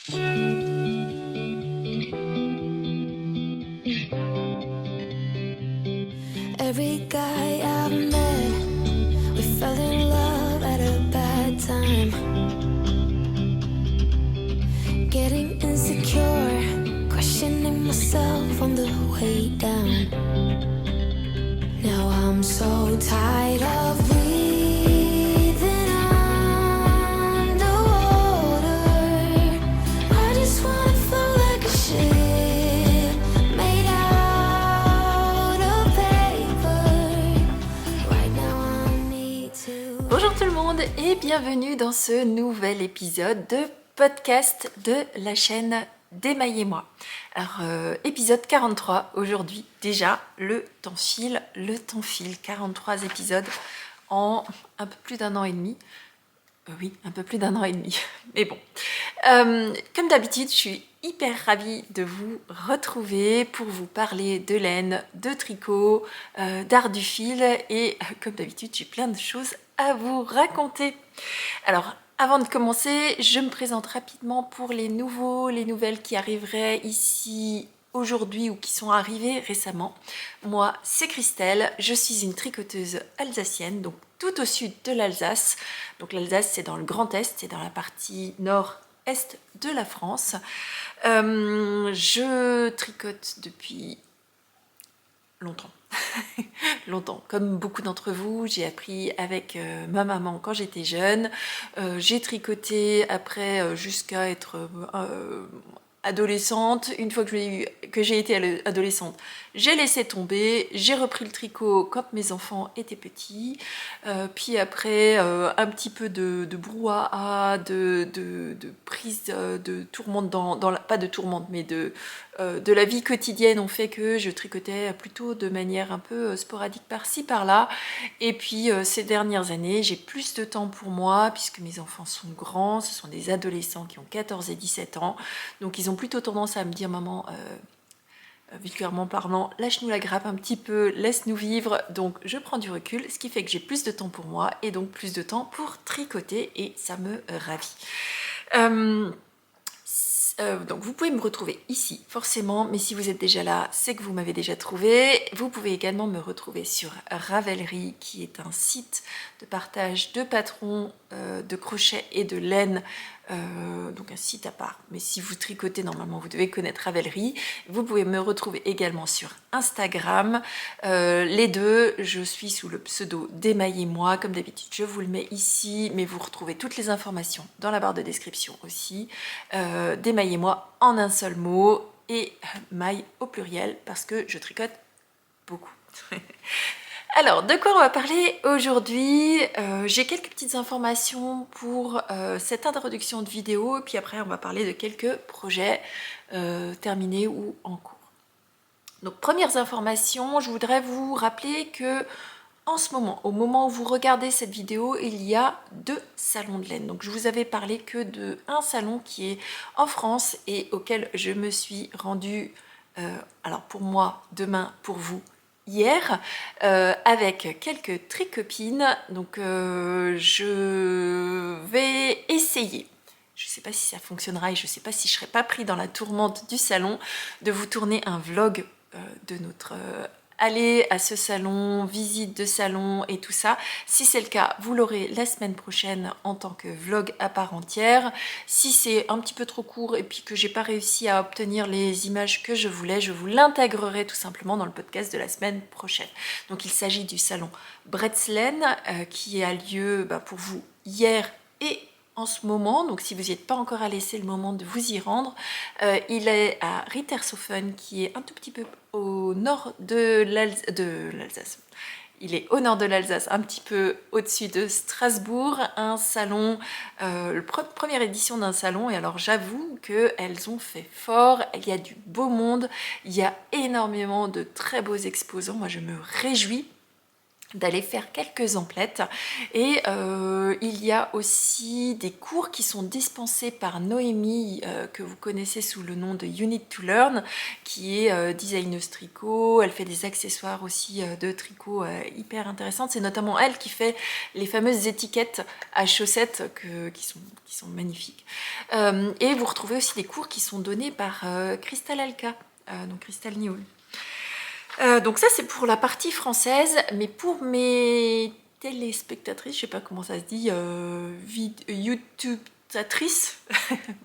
Every guy I've met, we fell in love at a bad time. Getting insecure, questioning myself on the way down. Now I'm so tired of breathing underwater. I just wanna float like a ship made out of paper. Right now I need to. Bonjour tout le monde et bienvenue dans ce nouvel épisode de podcast de la chaîne d'Émaillez-moi. Alors, épisode 43 aujourd'hui, déjà, le temps file, 43 épisodes en un peu plus d'un an et demi. Oui, un peu plus d'un an et demi, mais bon. Comme d'habitude, je suis hyper ravie de vous retrouver pour vous parler de laine, de tricot, d'art du fil et comme d'habitude, j'ai plein de choses à vous raconter. Alors, avant de commencer, je me présente rapidement pour les nouveaux, les nouvelles qui arriveraient ici aujourd'hui ou qui sont arrivées récemment. Moi, c'est Christelle, je suis une tricoteuse alsacienne, donc tout au sud de l'Alsace. Donc l'Alsace, c'est dans le Grand Est, c'est dans la partie nord-est de la France. Je tricote depuis longtemps. Longtemps, comme beaucoup d'entre vous, j'ai appris avec ma maman quand j'étais jeune. J'ai tricoté après jusqu'à être adolescente. Une fois que j'ai été adolescente, j'ai laissé tomber. J'ai repris le tricot quand mes enfants étaient petits. Puis après, un petit peu de brouhaha, de prise de tourmente pas de tourmente, mais de la vie quotidienne ont fait que je tricotais plutôt de manière un peu sporadique par-ci par-là. Et puis ces dernières années, j'ai plus de temps pour moi puisque mes enfants sont grands, ce sont des adolescents qui ont 14 et 17 ans. Donc ils ont plutôt tendance à me dire maman, vulgairement parlant, lâche-nous la grappe un petit peu, laisse-nous vivre. Donc je prends du recul, ce qui fait que j'ai plus de temps pour moi et donc plus de temps pour tricoter et ça me ravit. Donc vous pouvez me retrouver ici forcément, mais si vous êtes déjà là, c'est que vous m'avez déjà trouvé. Vous pouvez également me retrouver sur Ravelry, qui est un site de partage de patrons de crochet et de laine, donc un site à part. Mais si vous tricotez, normalement vous devez connaître Ravelry. Vous pouvez me retrouver également sur Instagram. Les deux, je suis sous le pseudo d'Émaillez-moi. Comme d'habitude, je vous le mets ici, mais vous retrouvez toutes les informations dans la barre de description aussi. D'Émaillez-moi en un seul mot et maille au pluriel parce que je tricote beaucoup. Alors, de quoi on va parler aujourd'hui? J'ai quelques petites informations pour cette introduction de vidéo, et puis après on va parler de quelques projets terminés ou en cours. Donc, premières informations, je voudrais vous rappeler que en ce moment, au moment où vous regardez cette vidéo, il y a 2 salons de laine. Donc je vous avais parlé que de un salon qui est en France et auquel je me suis rendue, alors pour moi, demain, pour vous, hier, avec quelques tricopines. Donc je vais essayer. Je ne sais pas si ça fonctionnera et je ne sais pas si je ne serai pas pris dans la tourmente du salon de vous tourner un vlog de notre aller à ce salon, visite de salon et tout ça. Si c'est le cas, vous l'aurez la semaine prochaine en tant que vlog à part entière. Si c'est un petit peu trop court et puis que j'ai pas réussi à obtenir les images que je voulais, je vous l'intégrerai tout simplement dans le podcast de la semaine prochaine. Donc il s'agit du salon Bretzlen qui a lieu pour vous hier et en ce moment, donc si vous n'y êtes pas encore allé, c'est le moment de vous y rendre. Il est à Rittershofen, qui est un tout petit peu au nord de l'Alsace. Il est au nord de l'Alsace, un petit peu au-dessus de Strasbourg. Un salon, première édition d'un salon, et alors j'avoue qu'elles ont fait fort. Il y a du beau monde, il y a énormément de très beaux exposants. Moi, je me réjouis. d'aller faire quelques emplettes. Et il y a aussi des cours qui sont dispensés par Noémie, que vous connaissez sous le nom de You Need to Learn, qui est designeuse tricot. Elle fait des accessoires aussi de tricot hyper intéressantes. C'est notamment elle qui fait les fameuses étiquettes à chaussettes qui sont magnifiques. Et vous retrouvez aussi des cours qui sont donnés par Crystal Alka, donc Crystal Nioul. Donc ça c'est pour la partie française, mais pour mes téléspectatrices, je sais pas comment ça se dit, YouTubeatrices,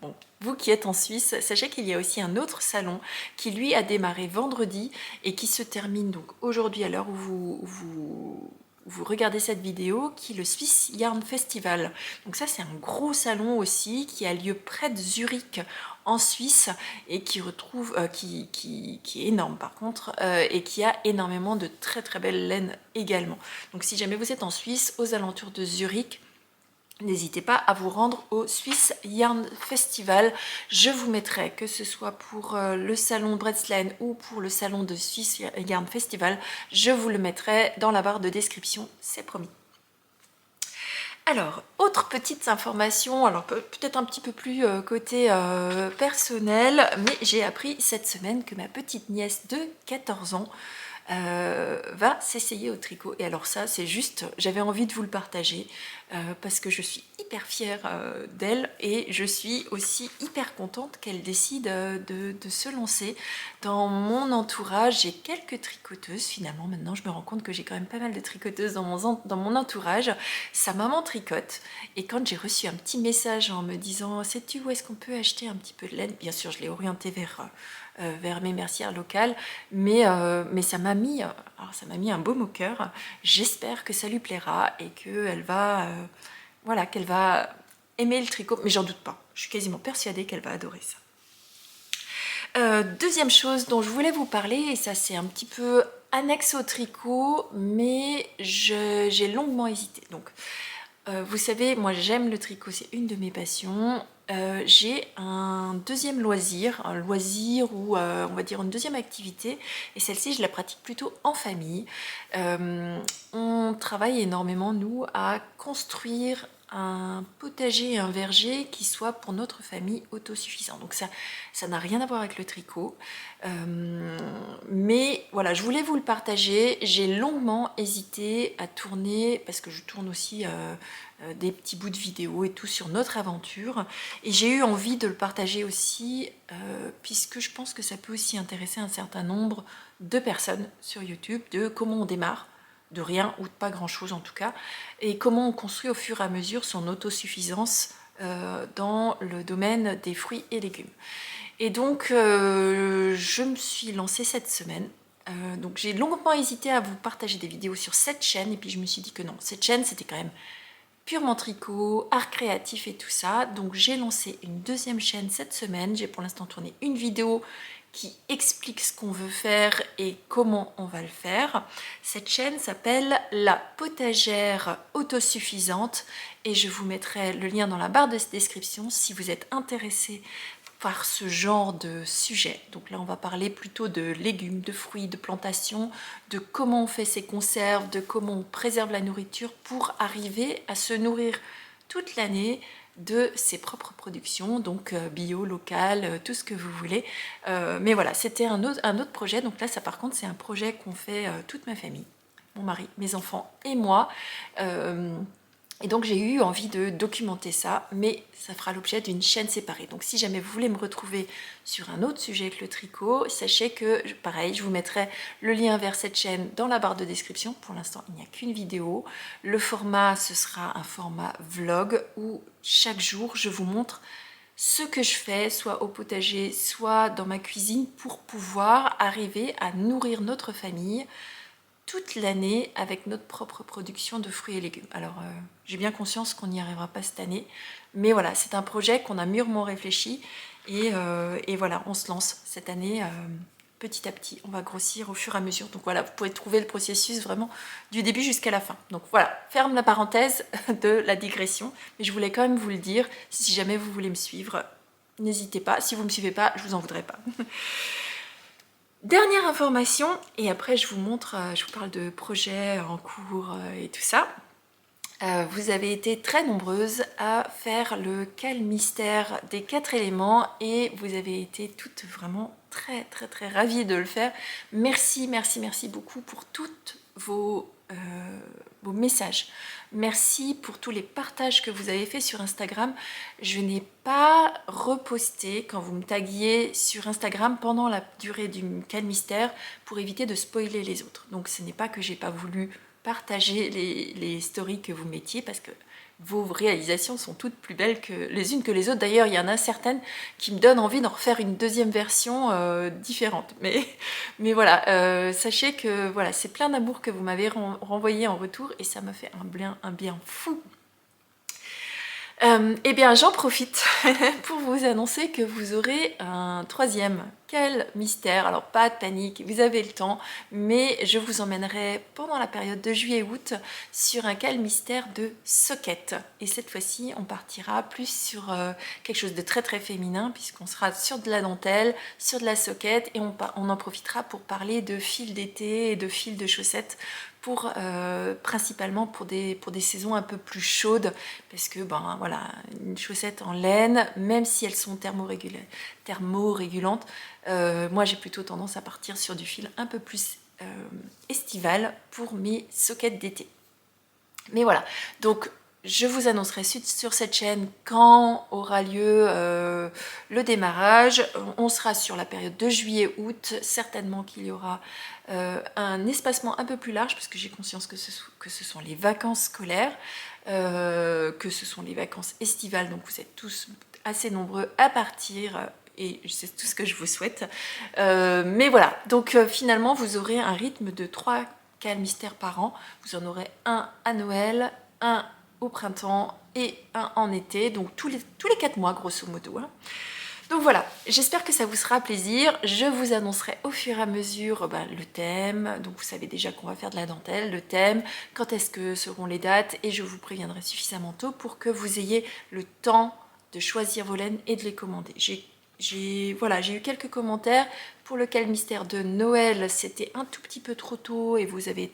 bon, vous qui êtes en Suisse, sachez qu'il y a aussi un autre salon qui lui a démarré vendredi et qui se termine donc aujourd'hui à l'heure où vous regardez cette vidéo, qui est le Swiss Yarn Festival. Donc ça c'est un gros salon aussi qui a lieu près de Zurich en Suisse et qui est énorme par contre, et qui a énormément de très très belles laines également. Donc si jamais vous êtes en Suisse, aux alentours de Zurich, n'hésitez pas à vous rendre au Swiss Yarn Festival. Je vous mettrai, que ce soit pour le salon Bretzeln ou pour le salon de Swiss Yarn Festival, je vous le mettrai dans la barre de description, c'est promis. Alors, autre petite information, alors peut-être un petit peu plus côté personnel, mais j'ai appris cette semaine que ma petite nièce de 14 ans va s'essayer au tricot. Et alors ça, c'est juste, j'avais envie de vous le partager parce que je suis hyper fière d'elle et je suis aussi hyper contente qu'elle décide de se lancer. Dans mon entourage, j'ai quelques tricoteuses finalement. Maintenant, je me rends compte que j'ai quand même pas mal de tricoteuses dans mon entourage. Sa maman tricote et quand j'ai reçu un petit message en me disant « Sais-tu où est-ce qu'on peut acheter un petit peu de laine ?» Bien sûr, je l'ai orientée vers mes mercières locales, mais ça m'a mis un baume au cœur. J'espère que ça lui plaira et qu'elle va, qu'elle va aimer le tricot, mais j'en doute pas. Je suis quasiment persuadée qu'elle va adorer ça. Deuxième chose dont je voulais vous parler, et ça c'est un petit peu annexe au tricot, mais j'ai longuement hésité. Donc, vous savez, moi j'aime le tricot, c'est une de mes passions. J'ai un deuxième loisir, ou on va dire une deuxième activité, et celle-ci je la pratique plutôt en famille. On travaille énormément, nous, à construire un potager et un verger qui soit pour notre famille autosuffisant. Donc ça n'a rien à voir avec le tricot. Mais voilà, je voulais vous le partager. J'ai longuement hésité à tourner, parce que je tourne aussi des petits bouts de vidéo et tout sur notre aventure. Et j'ai eu envie de le partager aussi, puisque je pense que ça peut aussi intéresser un certain nombre de personnes sur YouTube, de comment on démarre, de rien ou de pas grand chose en tout cas, et comment on construit au fur et à mesure son autosuffisance dans le domaine des fruits et légumes. Et donc je me suis lancée cette semaine. Donc j'ai longuement hésité à vous partager des vidéos sur cette chaîne, et puis je me suis dit que non, cette chaîne c'était quand même purement tricot, art créatif et tout ça. Donc j'ai lancé une deuxième chaîne cette semaine. J'ai pour l'instant tourné une vidéo qui explique ce qu'on veut faire et comment on va le faire. Cette chaîne s'appelle La Potagère Autosuffisante et je vous mettrai le lien dans la barre de description si vous êtes intéressé par ce genre de sujet. Donc là on va parler plutôt de légumes, de fruits, de plantations, de comment on fait ses conserves, de comment on préserve la nourriture pour arriver à se nourrir toute l'année de ses propres productions, donc bio, local, tout ce que vous voulez. Mais voilà, c'était un autre projet. Donc là, ça par contre, c'est un projet qu'on fait toute ma famille, mon mari, mes enfants et moi. Et donc j'ai eu envie de documenter ça, mais ça fera l'objet d'une chaîne séparée. Donc si jamais vous voulez me retrouver sur un autre sujet que le tricot, sachez que, pareil, je vous mettrai le lien vers cette chaîne dans la barre de description. Pour l'instant, il n'y a qu'une vidéo. Le format, ce sera un format vlog où chaque jour, je vous montre ce que je fais, soit au potager, soit dans ma cuisine, pour pouvoir arriver à nourrir notre famille toute l'année avec notre propre production de fruits et légumes. Alors, j'ai bien conscience qu'on n'y arrivera pas cette année, mais voilà, c'est un projet qu'on a mûrement réfléchi et voilà, on se lance cette année petit à petit. On va grossir au fur et à mesure. Donc voilà, vous pouvez trouver le processus vraiment du début jusqu'à la fin. Donc voilà, ferme la parenthèse de la digression, mais je voulais quand même vous le dire. Si jamais vous voulez me suivre, n'hésitez pas. Si vous ne me suivez pas, je vous en voudrais pas. Dernière information, et après je vous montre, je vous parle de projets en cours et tout ça. Vous avez été très nombreuses à faire le cal mystère des 4 éléments et vous avez été toutes vraiment très ravies de le faire. Merci, merci, merci beaucoup pour toutes vos messages. Merci pour tous les partages que vous avez fait sur Instagram. Je n'ai pas reposté quand vous me taguiez sur Instagram pendant la durée du cal mystère pour éviter de spoiler les autres. Donc ce n'est pas que j'ai pas voulu partager les stories que vous mettiez parce que vos réalisations sont toutes plus belles que les unes que les autres. D'ailleurs, il y en a certaines qui me donnent envie d'en refaire une deuxième version différente. Mais voilà, sachez que voilà, c'est plein d'amour que vous m'avez renvoyé en retour et ça me fait un bien fou. Eh bien, j'en profite pour vous annoncer que vous aurez un troisième cal mystère. Alors, pas de panique, vous avez le temps, mais je vous emmènerai pendant la période de juillet-août sur un cal mystère de socket. Et cette fois-ci, on partira plus sur quelque chose de très féminin, puisqu'on sera sur de la dentelle, sur de la socket, et on en profitera pour parler de fils d'été et de fils de chaussettes principalement pour des saisons un peu plus chaudes parce que ben voilà, une chaussette en laine, même si elles sont thermorégulantes, moi j'ai plutôt tendance à partir sur du fil un peu plus estival pour mes sockets d'été. Mais voilà, donc je vous annoncerai sur cette chaîne quand aura lieu le démarrage. On sera sur la période de juillet-août. Certainement qu'il y aura un espacement un peu plus large parce que j'ai conscience que ce sont les vacances scolaires, que ce sont les vacances estivales. Donc vous êtes tous assez nombreux à partir et c'est tout ce que je vous souhaite. Mais voilà, donc finalement vous aurez un rythme de 3 cal mystères par an. Vous en aurez un à Noël, un au printemps et un en été, donc tous les 4 mois grosso modo. Hein. Donc voilà, j'espère que ça vous sera plaisir. Je vous annoncerai au fur et à mesure le thème, donc vous savez déjà qu'on va faire de la dentelle, le thème, quand est-ce que seront les dates, et je vous préviendrai suffisamment tôt pour que vous ayez le temps de choisir vos laines et de les commander. J'ai eu quelques commentaires pour le cal mystère de Noël, c'était un tout petit peu trop tôt et vous avez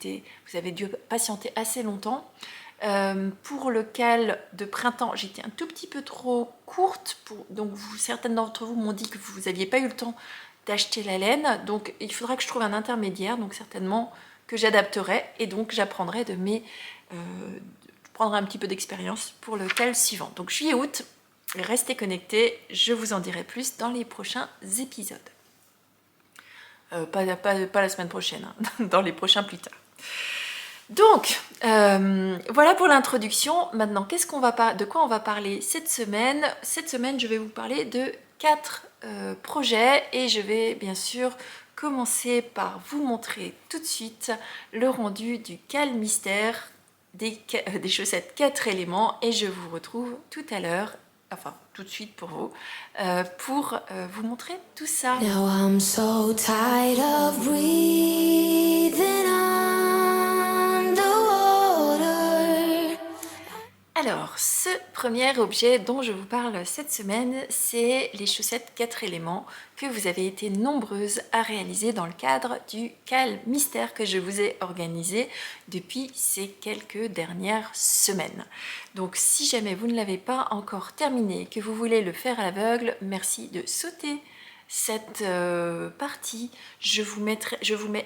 dû patienter assez longtemps. Pour le cal de printemps, j'étais un tout petit peu trop courte, donc certaines d'entre vous m'ont dit que vous n'aviez pas eu le temps d'acheter la laine, donc il faudra que je trouve un intermédiaire, donc certainement que j'adapterai et donc j'apprendrai je prendrai un petit peu d'expérience pour le cal suivant. Donc juillet-août, restez connectés, je vous en dirai plus dans les prochains épisodes. Pas la semaine prochaine, hein, dans les prochains plus tard. Donc, voilà pour l'introduction. Maintenant, de quoi on va parler cette semaine? Cette semaine, je vais vous parler de 4 projets et je vais bien sûr commencer par vous montrer tout de suite le rendu du cal mystère des chaussettes 4 éléments et je vous retrouve tout à l'heure, enfin tout de suite pour vous montrer tout ça. Now I'm so tired of breathing underwater. Alors, ce premier objet dont je vous parle cette semaine, c'est les chaussettes 4 éléments que vous avez été nombreuses à réaliser dans le cadre du cal mystère que je vous ai organisé depuis ces quelques dernières semaines. Donc, si jamais vous ne l'avez pas encore terminé, que vous voulez le faire à l'aveugle, merci de sauter cette partie. Je vous mets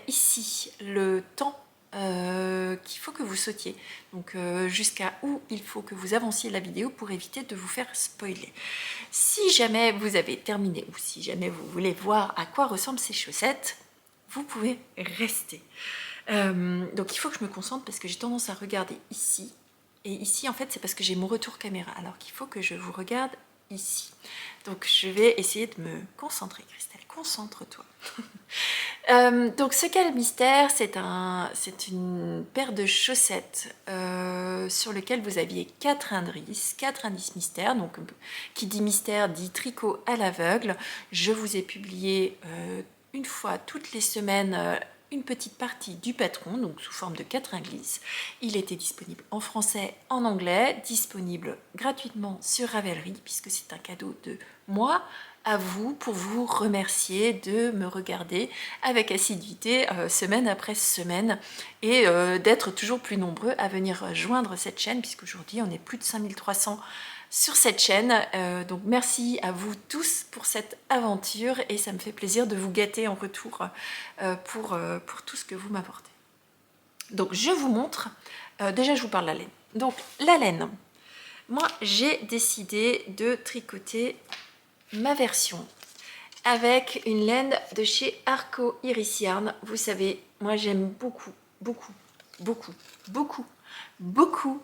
ici le temps qu'il faut que vous sautiez, donc jusqu'à où il faut que vous avanciez la vidéo pour éviter de vous faire spoiler. Si jamais vous avez terminé ou si jamais vous voulez voir à quoi ressemblent ces chaussettes, vous pouvez rester. Donc il faut que je me concentre parce que j'ai tendance à regarder ici, et ici en fait c'est parce que j'ai mon retour caméra, alors qu'il faut que je vous regarde ici. Donc je vais essayer de me concentrer. Christelle, concentre-toi. Donc ce cal mystère, c'est une paire de chaussettes sur lequel vous aviez 4 indices mystères. Donc qui dit mystère dit tricot à l'aveugle. Je vous ai publié une fois toutes les semaines une petite partie du patron, donc sous forme de 4 glisse. Il était disponible en français, en anglais, disponible gratuitement sur Ravelry, puisque c'est un cadeau de moi à vous, pour vous remercier de me regarder avec assiduité semaine après semaine, et d'être toujours plus nombreux à venir rejoindre cette chaîne, puisqu'aujourd'hui on est plus de 5300 sur cette chaîne. Donc merci à vous tous pour cette aventure, et ça me fait plaisir de vous gâter en retour pour tout ce que vous m'apportez. Donc je vous montre, déjà je vous parle de la laine. Donc la laine, moi j'ai décidé de tricoter ma version avec une laine de chez Arco Iris Yarn. Vous savez, moi j'aime beaucoup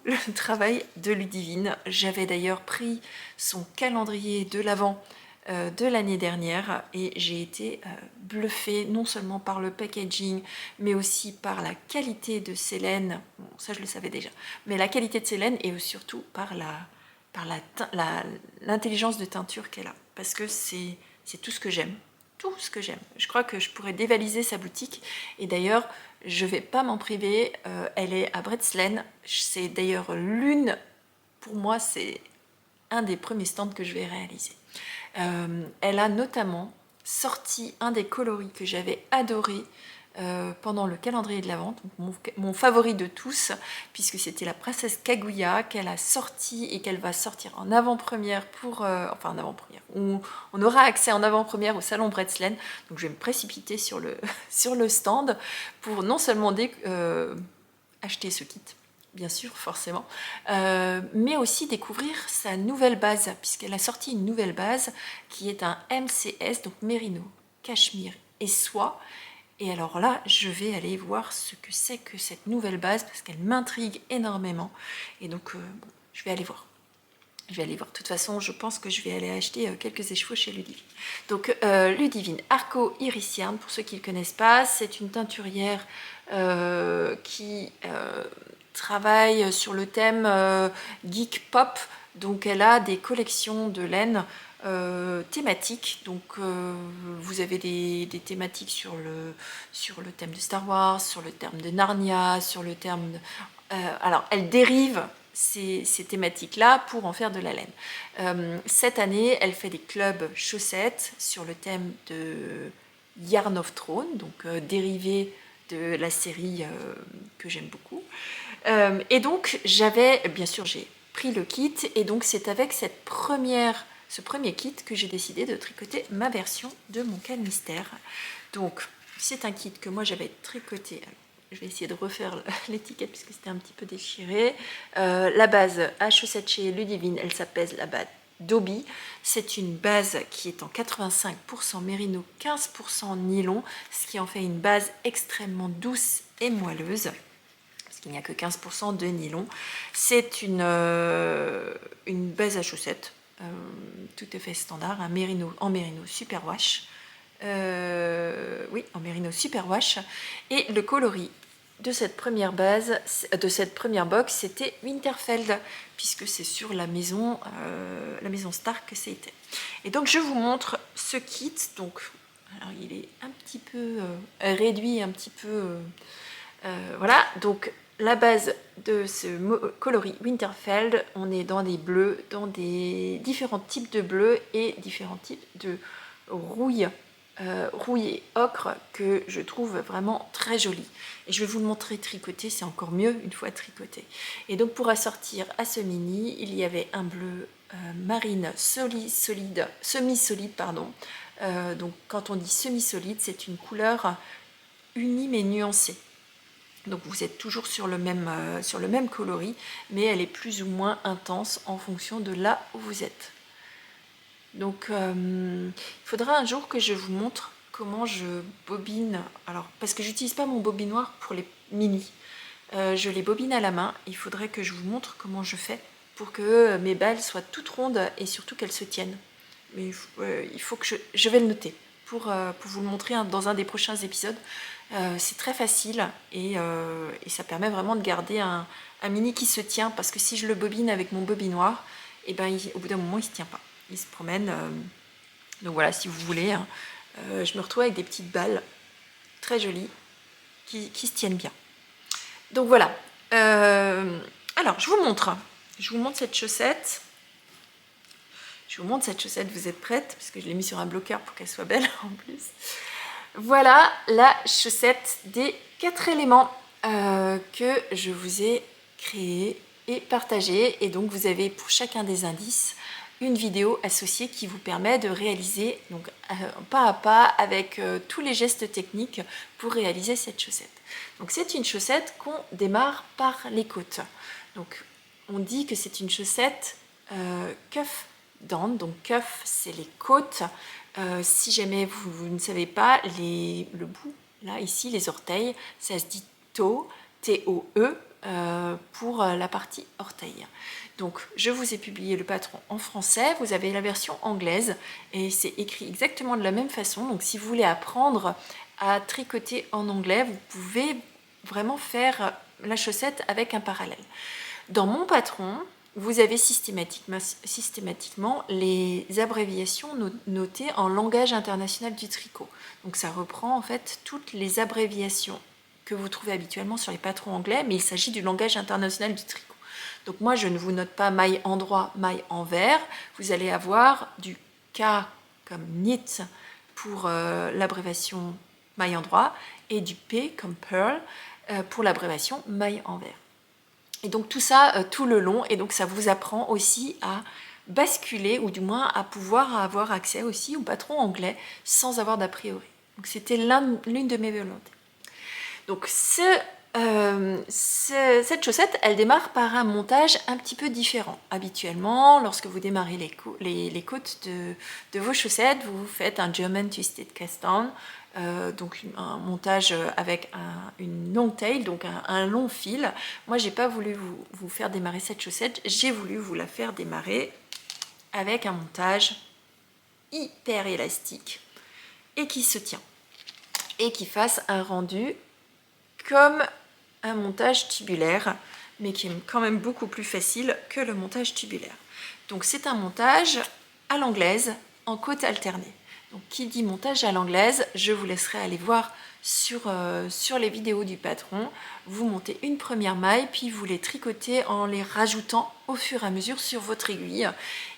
le travail de Ludivine. J'avais d'ailleurs pris son calendrier de l'Avent de l'année dernière, et j'ai été bluffée non seulement par le packaging, mais aussi par la qualité de ces laines. Bon, ça je le savais déjà, mais la qualité de ces laines, et surtout par l'intelligence de teinture qu'elle a, parce que c'est tout ce que j'aime. Tout ce que j'aime. Je crois que je pourrais dévaliser sa boutique, et d'ailleurs je vais pas m'en priver. Elle est à Bredeslen. C'est d'ailleurs pour moi c'est un des premiers stands que je vais réaliser. Elle a notamment sorti un des coloris que j'avais adoré pendant le calendrier de l'Avent, mon favori de tous, puisque c'était la princesse Kaguya qu'elle a sorti et qu'elle va sortir en avant-première enfin en avant-première, on aura accès en avant-première au salon Bredeslen. Donc je vais me précipiter sur le stand pour non seulement acheter ce kit, bien sûr, forcément, mais aussi découvrir sa nouvelle base, puisqu'elle a sorti une nouvelle base qui est un MCS, donc mérino, cachemire et soie. Et alors là, je vais aller voir ce que c'est que cette nouvelle base, parce qu'elle m'intrigue énormément. Et donc, bon, je vais aller voir. Je vais aller voir. De toute façon, je pense que je vais aller acheter quelques écheveaux chez Ludivine. Donc, Ludivine, Arco Iris Yarn, pour ceux qui ne le connaissent pas, c'est une teinturière qui travaille sur le thème geek pop. Donc, elle a des collections de laine thématiques. Donc vous avez des thématiques sur le thème de Star Wars, sur le thème de Narnia, sur le thème de... alors elle dérive ces thématiques là pour en faire de la laine. Cette année elle fait des clubs chaussettes sur le thème de Yarn of Throne, donc dérivé de la série que j'aime beaucoup. Et donc bien sûr j'ai pris le kit, et donc c'est avec ce premier kit que j'ai décidé de tricoter ma version de mon cal mystère. Donc c'est un kit que moi j'avais tricoté. Alors, je vais essayer de refaire l'étiquette puisque c'était un petit peu déchiré. La base à chaussettes chez Ludivine, elle s'appelle la base Dobby. C'est une base qui est en 85% mérino, 15% nylon, ce qui en fait une base extrêmement douce et moelleuse. Il n'y a que 15% de nylon. C'est une base à chaussettes, tout à fait standard, en mérino superwash. Oui, en mérino superwash. Et le coloris de cette première base, de cette première box, c'était Winterfeld, puisque c'est sur la maison Stark que c'était. Et donc je vous montre ce kit. Donc, alors il est un petit peu réduit, un petit peu... voilà, donc la base de ce coloris Winterfeld, on est dans des bleus, dans des différents types de bleus et différents types de rouille et ocre que je trouve vraiment très joli. Et je vais vous le montrer tricoté, c'est encore mieux une fois tricoté. Et donc pour assortir à ce mini, il y avait un bleu marine semi-solide, pardon. Donc quand on dit semi-solide, c'est une couleur unie mais nuancée. Donc vous êtes toujours sur le même coloris, mais elle est plus ou moins intense en fonction de là où vous êtes. Donc il faudra un jour que je vous montre comment je bobine. Alors parce que j'utilise pas mon bobinoir pour les mini, je les bobine à la main. Il faudrait que je vous montre comment je fais pour que mes balles soient toutes rondes et surtout qu'elles se tiennent. Mais il faut que je vais le noter pour vous le montrer dans un des prochains épisodes. C'est très facile et ça permet vraiment de garder un mini qui se tient, parce que si je le bobine avec mon bobinoir, et ben, au bout d'un moment il se tient pas, il se promène. Donc voilà, si vous voulez, je me retrouve avec des petites balles très jolies qui se tiennent bien. Donc voilà. Alors, je vous montre cette chaussette. Je vous montre cette chaussette, vous êtes prête? Parce que je l'ai mis sur un bloqueur pour qu'elle soit belle en plus. Voilà la chaussette des 4 éléments que je vous ai créée et partagée. Et donc, vous avez pour chacun des indices une vidéo associée qui vous permet de réaliser donc, pas à pas avec tous les gestes techniques pour réaliser cette chaussette. Donc c'est une chaussette qu'on démarre par les côtes. Donc on dit que c'est une chaussette cuff down, donc cuff c'est les côtes. Si jamais vous ne savez pas, le bout, là ici les orteils, ça se dit toe, T-O-E, pour la partie orteil. Donc je vous ai publié le patron en français, vous avez la version anglaise et c'est écrit exactement de la même façon. Donc si vous voulez apprendre à tricoter en anglais, vous pouvez vraiment faire la chaussette avec un parallèle. Dans mon patron, vous avez systématiquement les abréviations notées en langage international du tricot. Donc ça reprend en fait toutes les abréviations que vous trouvez habituellement sur les patrons anglais, mais il s'agit du langage international du tricot. Donc moi, je ne vous note pas maille endroit, maille envers. Vous allez avoir du K comme knit pour l'abréviation maille endroit et du P comme pearl pour l'abréviation maille envers. Et donc tout ça tout le long, et donc ça vous apprend aussi à basculer, ou du moins à pouvoir avoir accès aussi au patron anglais sans avoir d'a priori. Donc c'était l'une de mes volontés. Donc cette chaussette, elle démarre par un montage un petit peu différent. Habituellement, lorsque vous démarrez les côtes de vos chaussettes, vous faites un German Twisted Cast On, donc un montage avec une long tail, donc un long fil. Moi, j'ai pas voulu vous faire démarrer cette chaussette, j'ai voulu vous la faire démarrer avec un montage hyper élastique et qui se tient et qui fasse un rendu comme un montage tubulaire, mais qui est quand même beaucoup plus facile que le montage tubulaire. Donc c'est un montage à l'anglaise en côte alternée. Donc qui dit montage à l'anglaise, je vous laisserai aller voir sur les vidéos du patron. Vous montez une première maille, puis vous les tricotez en les rajoutant au fur et à mesure sur votre aiguille.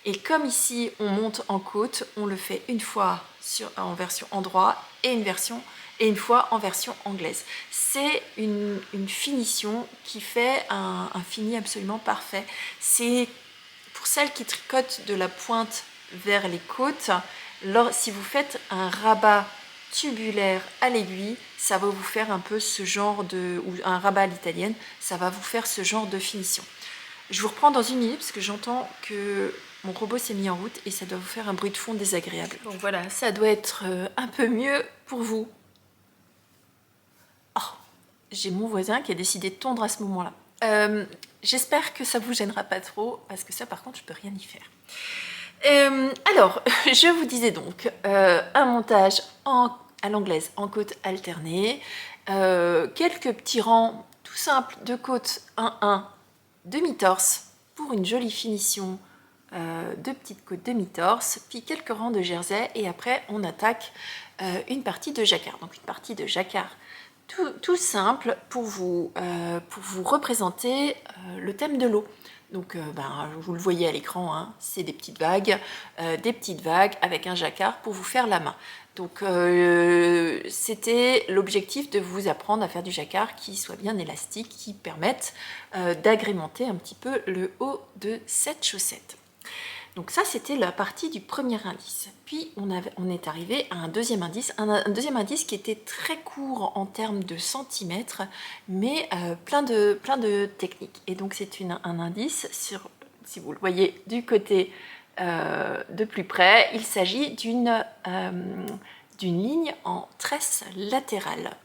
Et comme ici on monte en côte, on le fait une fois en version endroit et une fois en version anglaise. C'est une finition qui fait un fini absolument parfait. C'est pour celles qui tricotent de la pointe vers les côtes, si vous faites un rabat tubulaire à l'aiguille, ça va vous faire un peu ce genre ou un rabat à l'italienne, ça va vous faire ce genre de finition. Je vous reprends dans une minute parce que j'entends que mon robot s'est mis en route et ça doit vous faire un bruit de fond désagréable. Donc voilà, ça doit être un peu mieux pour vous. J'ai mon voisin qui a décidé de tondre à ce moment-là. J'espère que ça vous gênera pas trop, parce que ça par contre je peux rien y faire. Alors, je vous disais donc un montage à l'anglaise en côte alternée, quelques petits rangs tout simples de côte 1-1 demi-torse pour une jolie finition de petites côtes demi-torse, puis quelques rangs de jersey, et après on attaque une partie de jacquard. Donc une partie de jacquard tout simple pour vous représenter le thème de l'eau. Donc vous le voyez à l'écran, hein, c'est des petites vagues avec un jacquard pour vous faire la main. Donc c'était l'objectif de vous apprendre à faire du jacquard qui soit bien élastique, qui permette d'agrémenter un petit peu le haut de cette chaussette. Donc ça, c'était la partie du premier indice. Puis on est arrivé à un deuxième indice, qui était très court en termes de centimètres, mais plein de techniques. Et donc c'est un indice, si vous le voyez du côté de plus près, il s'agit d'une ligne en tresse latérale.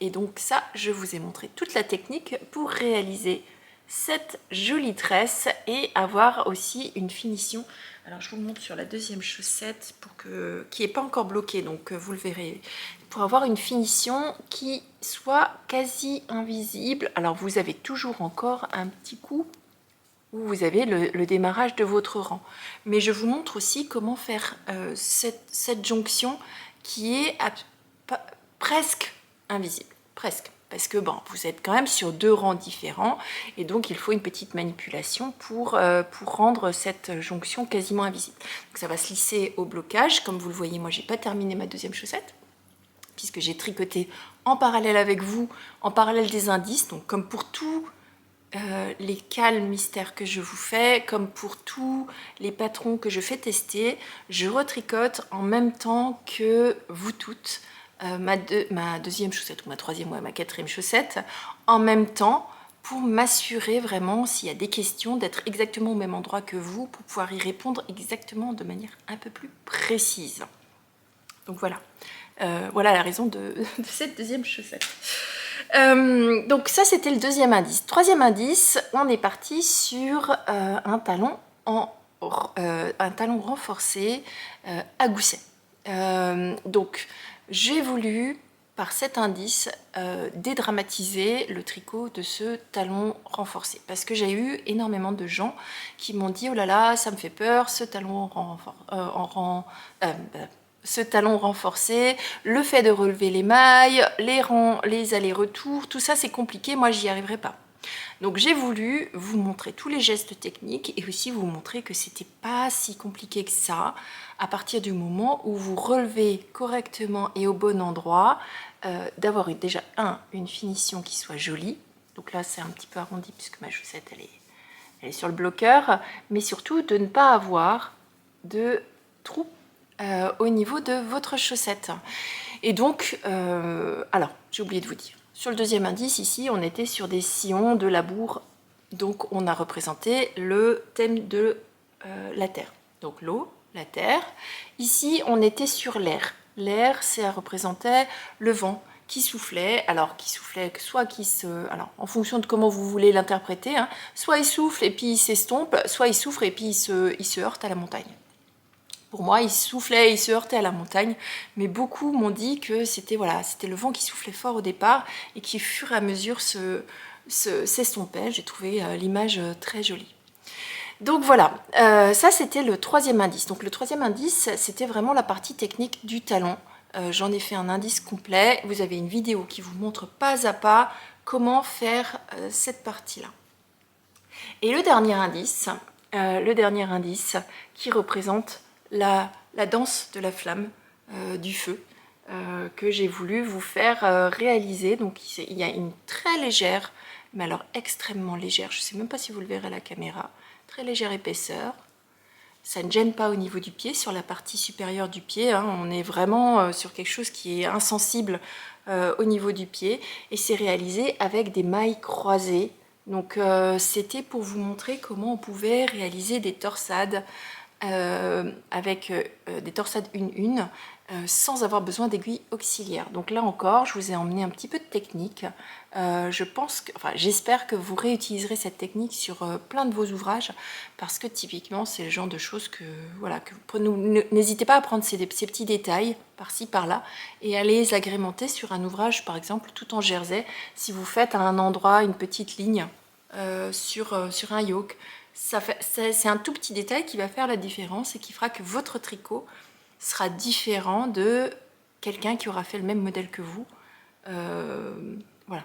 Et donc ça, je vous ai montré toute la technique pour réaliser cette jolie tresse et avoir aussi une finition. Alors je vous le montre sur la deuxième chaussette qui n'est pas encore bloquée, donc vous le verrez, pour avoir une finition qui soit quasi invisible. Alors vous avez toujours encore un petit coup où vous avez le démarrage de votre rang, mais je vous montre aussi comment faire cette jonction qui est presque invisible, presque. Parce que bon, vous êtes quand même sur 2 rangs différents et donc il faut une petite manipulation pour rendre cette jonction quasiment invisible. Donc ça va se lisser au blocage. Comme vous le voyez, moi j'ai pas terminé ma deuxième chaussette puisque j'ai tricoté en parallèle avec vous, en parallèle des indices. Donc comme pour tous les cales mystères que je vous fais, comme pour tous les patrons que je fais tester, je retricote en même temps que vous toutes. Ma deuxième chaussette ou ma troisième ou ma quatrième chaussette en même temps pour m'assurer vraiment s'il y a des questions d'être exactement au même endroit que vous pour pouvoir y répondre exactement de manière un peu plus précise. Donc voilà, voilà la raison de cette deuxième chaussette. Donc ça c'était le deuxième indice. Troisième indice, on est parti sur un talon renforcé à gousset. Donc j'ai voulu, par cet indice, dédramatiser le tricot de ce talon renforcé. Parce que j'ai eu énormément de gens qui m'ont dit « Oh là là, ça me fait peur, ce talon renforcé, le fait de relever les mailles, les rangs, les allers-retours, tout ça c'est compliqué, moi j'y arriverai pas. » Donc j'ai voulu vous montrer tous les gestes techniques et aussi vous montrer que c'était pas si compliqué que ça à partir du moment où vous relevez correctement et au bon endroit, d'avoir déjà une finition qui soit jolie. Donc là c'est un petit peu arrondi puisque ma chaussette elle est sur le bloqueur, mais surtout de ne pas avoir de trou au niveau de votre chaussette. Et donc, alors j'ai oublié de vous dire, sur le deuxième indice, ici, on était sur des sillons de labour. Donc, on a représenté le thème de la terre. Donc, l'eau, la terre. Ici, on était sur l'air. L'air, ça représentait le vent qui soufflait. Alors, qui soufflait, soit qui se... Alors, en fonction de comment vous voulez l'interpréter, hein, soit il souffle et puis il s'estompe, soit il souffle et puis il se heurte à la montagne. Pour moi, il soufflait, il se heurtait à la montagne, mais beaucoup m'ont dit que c'était voilà, le vent qui soufflait fort au départ et qui, au fur et à mesure, s'estompait. J'ai trouvé l'image très jolie. Donc voilà, ça c'était le troisième indice. Donc le troisième indice, c'était vraiment la partie technique du talon. J'en ai fait un indice complet. Vous avez une vidéo qui vous montre pas à pas comment faire cette partie-là. Et le dernier indice qui représente la danse de la flamme, du feu, que j'ai voulu vous faire réaliser. Donc il y a une très légère, mais alors extrêmement légère, je ne sais même pas si vous le verrez à la caméra, très légère épaisseur. Ça ne gêne pas au niveau du pied, sur la partie supérieure du pied, hein, on est vraiment sur quelque chose qui est insensible au niveau du pied, et c'est réalisé avec des mailles croisées. Donc c'était pour vous montrer comment on pouvait réaliser des torsades avec des torsades une sans avoir besoin d'aiguilles auxiliaires. Donc là encore, je vous ai emmené un petit peu de technique. J'espère que vous réutiliserez cette technique sur plein de vos ouvrages parce que typiquement, c'est le genre de choses que n'hésitez pas à prendre ces petits détails par-ci par-là et à les agrémenter sur un ouvrage, par exemple, tout en jersey. Si vous faites à un endroit une petite ligne sur un yoke, c'est un tout petit détail qui va faire la différence et qui fera que votre tricot sera différent de quelqu'un qui aura fait le même modèle que vous. Voilà,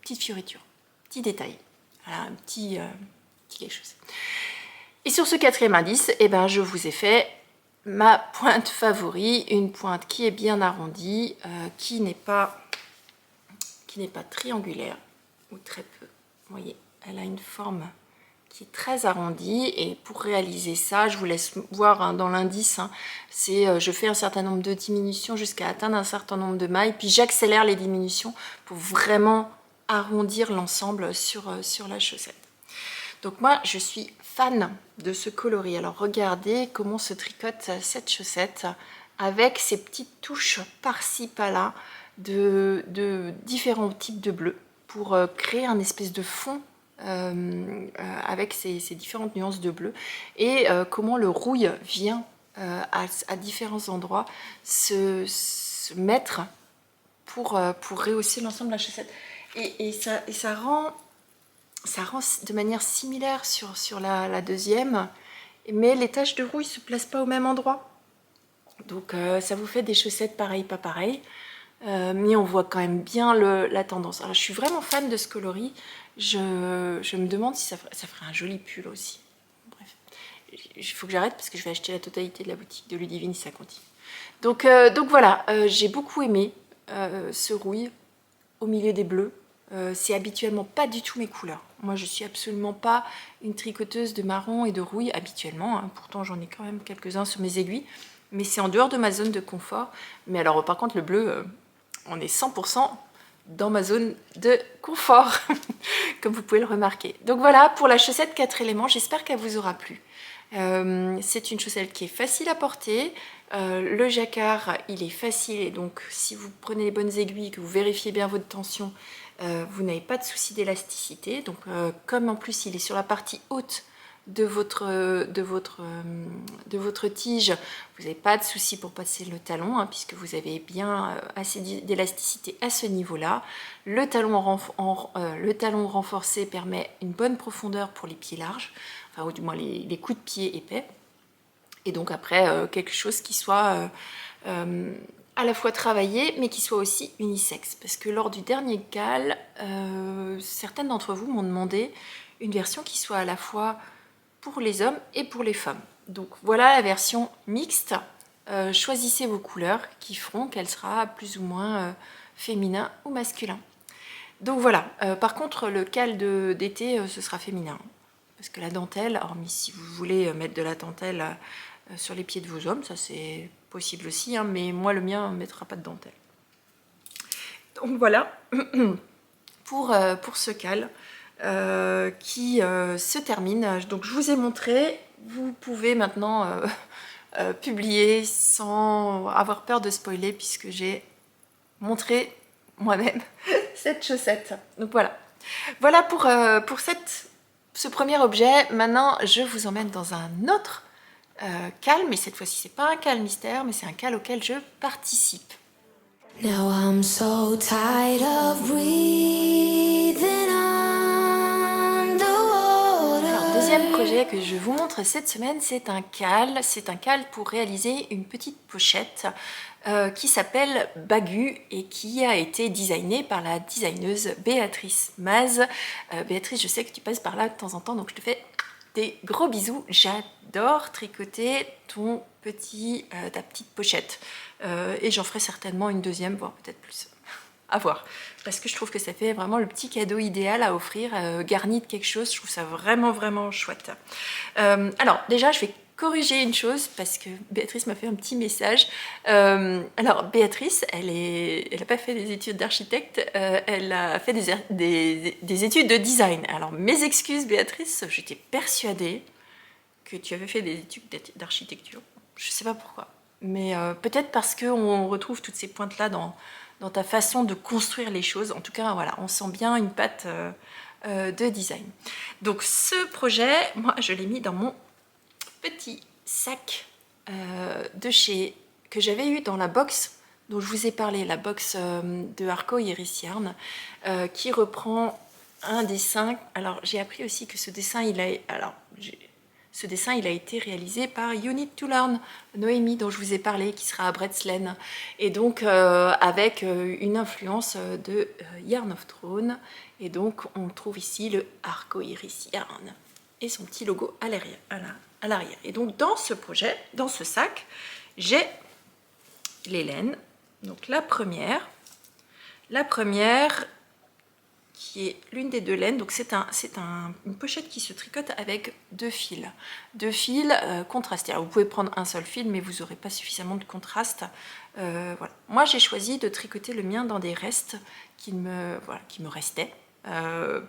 petite fioriture, petit détail, voilà, un petit quelque chose. Et sur ce quatrième indice, je vous ai fait ma pointe favori, une pointe qui est bien arrondie, qui n'est pas triangulaire, ou très peu. Vous voyez, elle a une forme qui est très arrondi et pour réaliser ça, je vous laisse voir hein, dans l'indice, hein, je fais un certain nombre de diminutions jusqu'à atteindre un certain nombre de mailles, puis j'accélère les diminutions pour vraiment arrondir l'ensemble sur la chaussette. Donc moi, je suis fan de ce coloris. Alors regardez comment se tricote cette chaussette avec ces petites touches par-ci, par-là de différents types de bleu pour créer un espèce de fond avec ces différentes nuances de bleu et comment le rouille vient à différents endroits se mettre pour rehausser l'ensemble de la chaussette et ça rend de manière similaire sur la deuxième, mais les taches de rouille ne se placent pas au même endroit, donc ça vous fait des chaussettes pareilles pas pareilles. mais on voit quand même bien la tendance. Alors je suis vraiment fan de ce coloris, je me demande si ça ferait un joli pull aussi. Bref, il faut que j'arrête parce que je vais acheter la totalité de la boutique de Ludivine si ça continue. Donc voilà, j'ai beaucoup aimé ce rouille au milieu des bleus. C'est habituellement pas du tout mes couleurs. Moi je suis absolument pas une tricoteuse de marron et de rouille habituellement, hein. Pourtant j'en ai quand même quelques-uns sur mes aiguilles, mais c'est en dehors de ma zone de confort. Mais alors par contre le bleu, on est 100% dans ma zone de confort, comme vous pouvez le remarquer. Donc voilà pour la chaussette 4 éléments, j'espère qu'elle vous aura plu. C'est une chaussette qui est facile à porter, le jacquard il est facile et donc si vous prenez les bonnes aiguilles, que vous vérifiez bien votre tension, vous n'avez pas de souci d'élasticité. Donc comme en plus il est sur la partie haute de votre tige, vous n'avez pas de souci pour passer le talon, hein, puisque vous avez bien assez d'élasticité à ce niveau-là. Le talon renforcé permet une bonne profondeur pour les pieds larges, enfin ou du moins les coups de pied épais. Et donc après, quelque chose qui soit à la fois travaillé, mais qui soit aussi unisexe. Parce que lors du dernier cal, certaines d'entre vous m'ont demandé une version qui soit à la fois pour les hommes et pour les femmes. Donc voilà la version mixte. Choisissez vos couleurs qui feront qu'elle sera plus ou moins féminin ou masculin. Donc voilà, par contre le cal d'été ce sera féminin. Parce que la dentelle, hormis si vous voulez mettre de la dentelle sur les pieds de vos hommes, ça c'est possible aussi, hein, mais moi le mien ne mettra pas de dentelle. Donc voilà pour ce cal. Qui se termine. Donc je vous ai montré, vous pouvez maintenant publier sans avoir peur de spoiler puisque j'ai montré moi-même cette chaussette. Donc voilà. Voilà pour ce premier objet. Maintenant je vous emmène dans un autre cal, mais cette fois-ci c'est pas un cal mystère, mais c'est un cal auquel je participe. Now I'm so tired of breathing underwater. Alors, deuxième projet que je vous montre cette semaine, c'est un cal. C'est un cal pour réaliser une petite pochette qui s'appelle Bagu et qui a été designée par la designeuse Béatrice Maz. Béatrice, je sais que tu passes par là de temps en temps, donc je te fais des gros bisous. J'adore tricoter ta petite pochette. Et j'en ferai certainement une deuxième, voire peut-être plus. À voir. Parce que je trouve que ça fait vraiment le petit cadeau idéal à offrir, garni de quelque chose. Je trouve ça vraiment, vraiment chouette. Alors, déjà, je vais corriger une chose parce que Béatrice m'a fait un petit message. Alors, Béatrice, elle n'a pas fait des études d'architecte, elle a fait des études de design. Alors, mes excuses, Béatrice, j'étais persuadée que tu avais fait des études d'architecture. Je ne sais pas pourquoi. Mais peut-être parce qu'on retrouve toutes ces pointes-là dans ta façon de construire les choses. En tout cas, voilà, on sent bien une patte de design. Donc ce projet, moi, je l'ai mis dans mon petit sac que j'avais eu dans la box dont je vous ai parlé, la box de Arco Iris Yarn, qui reprend un dessin. Alors, j'ai appris aussi que ce dessin, il a été réalisé par You Need to Learn, Noémie, dont je vous ai parlé, qui sera à Bretslane. Et donc, avec une influence de Yarn of Throne. Et donc, on trouve ici le Arco Iris Yarn et son petit logo à l'arrière. Et donc, dans ce projet, dans ce sac, j'ai les laines. Donc, la première qui est l'une des deux laines. Donc c'est une pochette qui se tricote avec deux fils contrastés. Alors vous pouvez prendre un seul fil, mais vous n'aurez pas suffisamment de contraste. Voilà. Moi j'ai choisi de tricoter le mien dans des restes qui me restaient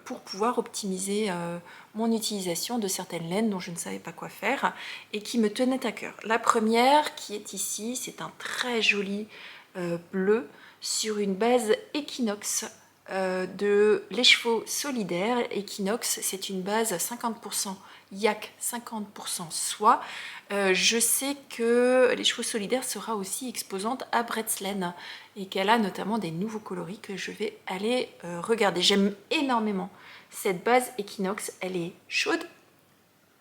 pour pouvoir optimiser mon utilisation de certaines laines dont je ne savais pas quoi faire et qui me tenaient à cœur. La première qui est ici, c'est un très joli bleu sur une base équinoxe de l'écheveau solidaire. Equinox, c'est une base 50% yak, 50% soie. Je sais que l'écheveau solidaire sera aussi exposante à Bretslane et qu'elle a notamment des nouveaux coloris que je vais aller regarder. J'aime énormément cette base Equinox, elle est chaude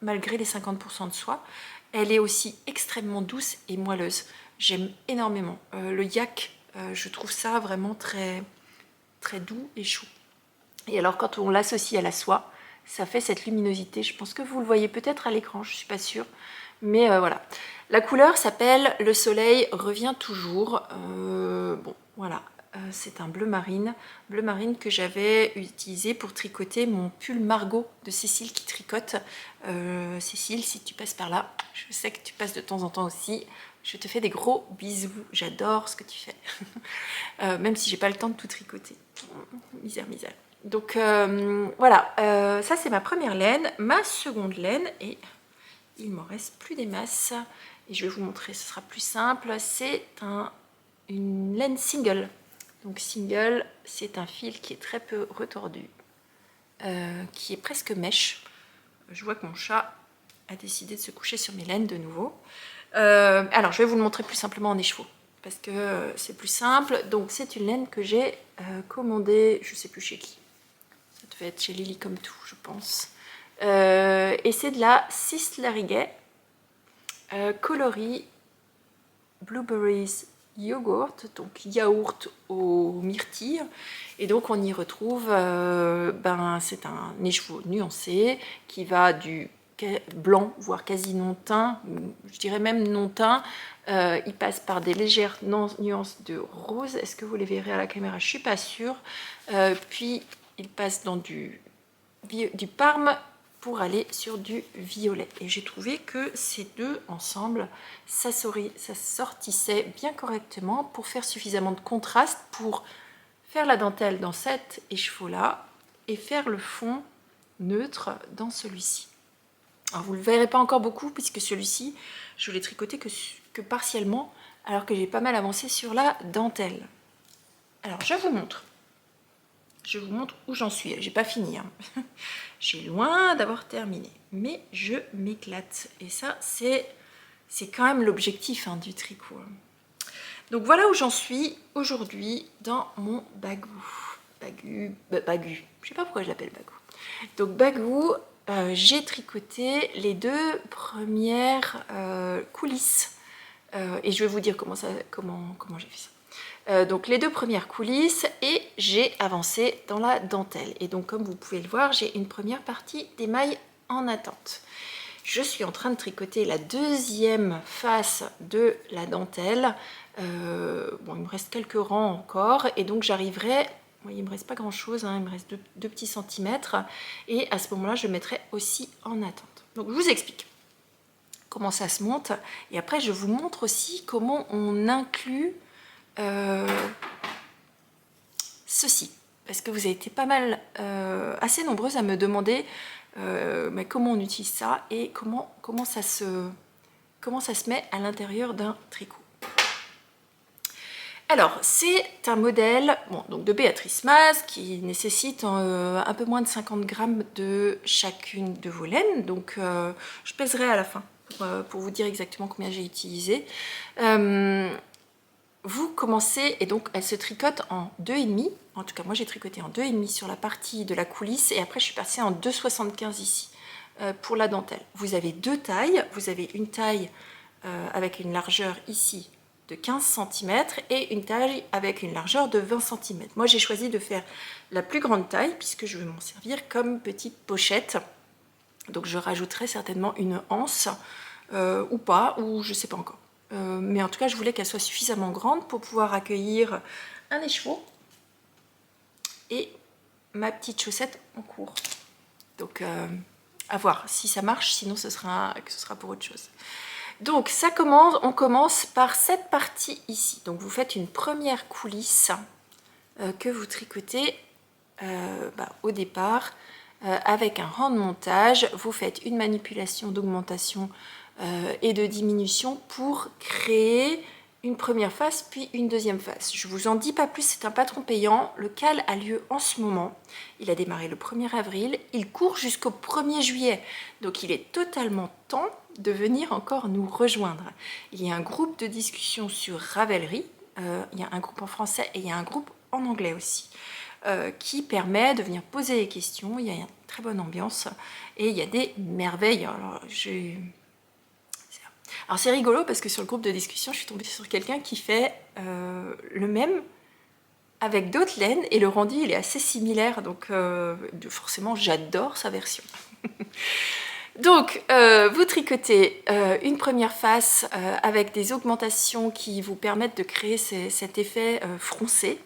malgré les 50% de soie. Elle est aussi extrêmement douce et moelleuse. J'aime énormément. Le yak Je trouve ça vraiment très, très doux et chaud. Et alors quand on l'associe à la soie, ça fait cette luminosité. Je pense que vous le voyez peut-être à l'écran, je ne suis pas sûre. Mais voilà. La couleur s'appelle Le Soleil revient toujours. Bon, voilà. C'est un bleu marine que j'avais utilisé pour tricoter mon pull Margot de Cécile qui tricote. Cécile, si tu passes par là, je sais que tu passes de temps en temps aussi. Je te fais des gros bisous. J'adore ce que tu fais. Même si j'ai pas le temps de tout tricoter. Misère, misère. Donc voilà, ça c'est ma première laine, ma seconde laine, et il m'en reste plus des masses. Et je vais vous montrer, ce sera plus simple. C'est une laine single. Donc single, c'est un fil qui est très peu retordu, qui est presque mèche. Je vois que mon chat a décidé de se coucher sur mes laines de nouveau. Alors je vais vous le montrer plus simplement en écheveau, parce que c'est plus simple. Donc c'est une laine que j'ai commandée, je ne sais plus chez qui. Ça devait être chez Lily comme tout, je pense. Et c'est de la Sisley-Riguet coloris Blueberries Yogurt, donc yaourt au myrtille. Et donc on y retrouve, c'est un écheveau nuancé qui va du blanc, voire quasi non teint, je dirais même non teint. Il passe par des légères nuances de rose. Est-ce que vous les verrez à la caméra? Je ne suis pas sûre. Puis il passe dans du parme pour aller sur du violet. Et j'ai trouvé que ces deux ensemble, ça sortissait bien correctement pour faire suffisamment de contraste pour faire la dentelle dans cet écheveau-là et faire le fond neutre dans celui-ci. Alors vous ne le verrez pas encore beaucoup puisque celui-ci, je l'ai tricoté que partiellement, alors que j'ai pas mal avancé sur la dentelle. Alors je vous montre. Je vous montre où j'en suis. J'ai pas fini. Hein. J'ai loin d'avoir terminé. Mais je m'éclate. Et ça, c'est quand même l'objectif du tricot. Donc voilà où j'en suis aujourd'hui dans mon bagou. Bagu. Je sais pas pourquoi je l'appelle bagou. Donc bagou, j'ai tricoté les deux premières coulisses. Et je vais vous dire comment j'ai fait ça. Donc les deux premières coulisses et j'ai avancé dans la dentelle. Et donc comme vous pouvez le voir, j'ai une première partie d'émail en attente. Je suis en train de tricoter la deuxième face de la dentelle. Bon, il me reste quelques rangs encore et donc j'arriverai... Oui, il ne me reste pas grand chose, il me reste deux petits centimètres. Et à ce moment-là, je mettrai aussi en attente. Donc je vous explique comment ça se monte. Et après, je vous montre aussi comment on inclut ceci, parce que vous avez été pas mal, assez nombreuses à me demander mais comment on utilise ça et comment ça se met à l'intérieur d'un tricot. Alors, c'est un modèle donc de Béatrice Maz qui nécessite un peu moins de 50 grammes de chacune de vos laines. Donc, je pèserai à la fin pour vous dire exactement combien j'ai utilisé. Vous commencez, et donc elle se tricote en 2,5. En tout cas, moi j'ai tricoté en 2,5 sur la partie de la coulisse et après je suis passée en 2,75 ici pour la dentelle. Vous avez deux tailles. Vous avez une taille avec une largeur ici de 15 cm et une taille avec une largeur de 20 cm. Moi j'ai choisi de faire la plus grande taille puisque je vais m'en servir comme petite pochette. Donc je rajouterai certainement une anse ou pas, ou je sais pas encore. Mais en tout cas, je voulais qu'elle soit suffisamment grande pour pouvoir accueillir un écheveau et ma petite chaussette en cours. Donc, à voir si ça marche, sinon ce sera pour autre chose. Donc, on commence par cette partie ici. Donc, vous faites une première coulisse que vous tricotez au départ avec un rang de montage. Vous faites une manipulation d'augmentation et de diminution pour créer une première face puis une deuxième face. Je vous en dis pas plus, c'est un patron payant. Le cal a lieu en ce moment. Il a démarré le 1er avril, il court jusqu'au 1er juillet. Donc il est totalement temps de venir encore nous rejoindre. Il y a un groupe de discussion sur Ravelry, il y a un groupe en français et il y a un groupe en anglais aussi. Qui permet de venir poser des questions. Il y a une très bonne ambiance et il y a des merveilles. Alors, Alors c'est rigolo parce que sur le groupe de discussion, je suis tombée sur quelqu'un qui fait le même avec d'autres laines et le rendu il est assez similaire, donc forcément j'adore sa version. Donc vous tricotez une première face avec des augmentations qui vous permettent de créer cet effet froncé,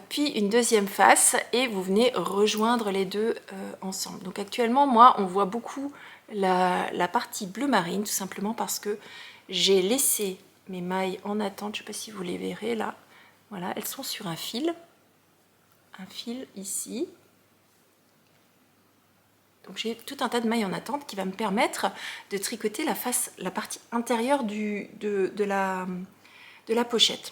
puis une deuxième face et vous venez rejoindre les deux ensemble. Donc actuellement moi on voit beaucoup la partie bleu marine tout simplement parce que j'ai laissé mes mailles en attente, je ne sais pas si vous les verrez là, voilà, elles sont sur un fil ici. Donc j'ai tout un tas de mailles en attente qui va me permettre de tricoter la partie intérieure de la pochette.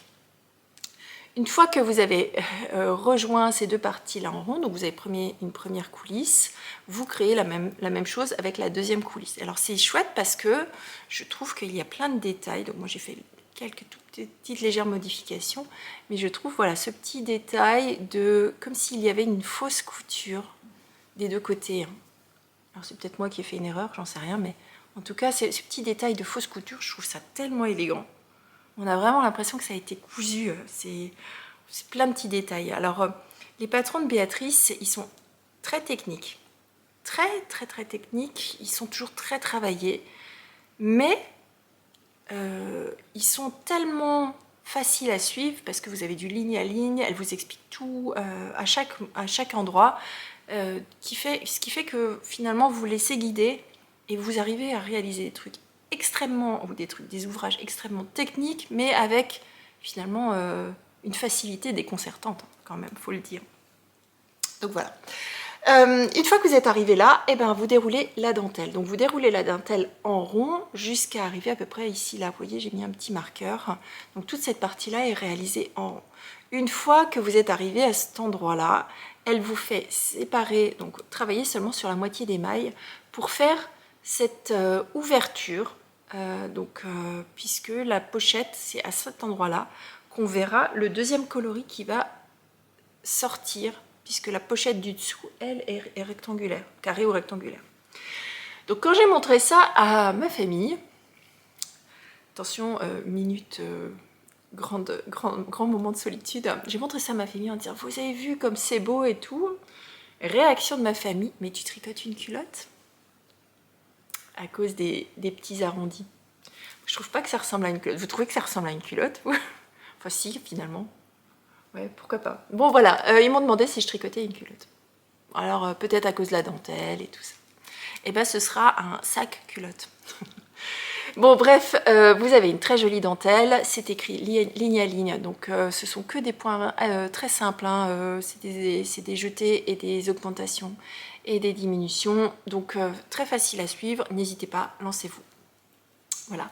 Une fois que vous avez rejoint ces deux parties-là en rond, donc vous avez une première coulisse, vous créez la même chose avec la deuxième coulisse. Alors c'est chouette parce que je trouve qu'il y a plein de détails, donc moi j'ai fait quelques toutes petites légères modifications, mais je trouve voilà ce petit détail comme s'il y avait une fausse couture des deux côtés. Alors c'est peut-être moi qui ai fait une erreur, j'en sais rien, mais en tout cas ce petit détail de fausse couture, je trouve ça tellement élégant. On a vraiment l'impression que ça a été cousu, c'est plein de petits détails. Alors, les patrons de Béatrice, ils sont très techniques. Très techniques, ils sont toujours très travaillés. Mais, ils sont tellement faciles à suivre, parce que vous avez du ligne à ligne, elle vous explique tout à chaque endroit, ce qui fait que finalement, vous vous laissez guider et vous arrivez à réaliser des trucs des ouvrages extrêmement techniques, mais avec finalement une facilité déconcertante quand même, faut le dire. Donc voilà. Une fois que vous êtes arrivé là, eh ben, vous déroulez la dentelle. Donc vous déroulez la dentelle en rond jusqu'à arriver à peu près ici. Là, vous voyez, j'ai mis un petit marqueur. Donc toute cette partie-là est réalisée en rond. Une fois que vous êtes arrivé à cet endroit-là, elle vous fait séparer, donc travailler seulement sur la moitié des mailles pour faire cette ouverture. Puisque la pochette, c'est à cet endroit-là qu'on verra le deuxième coloris qui va sortir, puisque la pochette du dessous, elle, est rectangulaire, carrée ou rectangulaire. Donc quand j'ai montré ça à ma famille, attention, grand moment de solitude, j'ai montré ça à ma famille en disant « Vous avez vu comme c'est beau et tout ?» Réaction de ma famille « Mais tu tricotes une culotte ?» À cause des petits arrondis. Je trouve pas que ça ressemble à une culotte. Vous trouvez que ça ressemble à une culotte? Enfin si, finalement. Ouais, pourquoi pas. Bon voilà, ils m'ont demandé si je tricotais une culotte. Alors peut-être à cause de la dentelle et tout ça. Et ben ce sera un sac culotte. Bon bref, vous avez une très jolie dentelle, c'est écrit ligne à ligne, donc ce sont que des points très simples, hein, c'est des jetés et des augmentations et des diminutions, donc très facile à suivre, n'hésitez pas, lancez-vous. Voilà,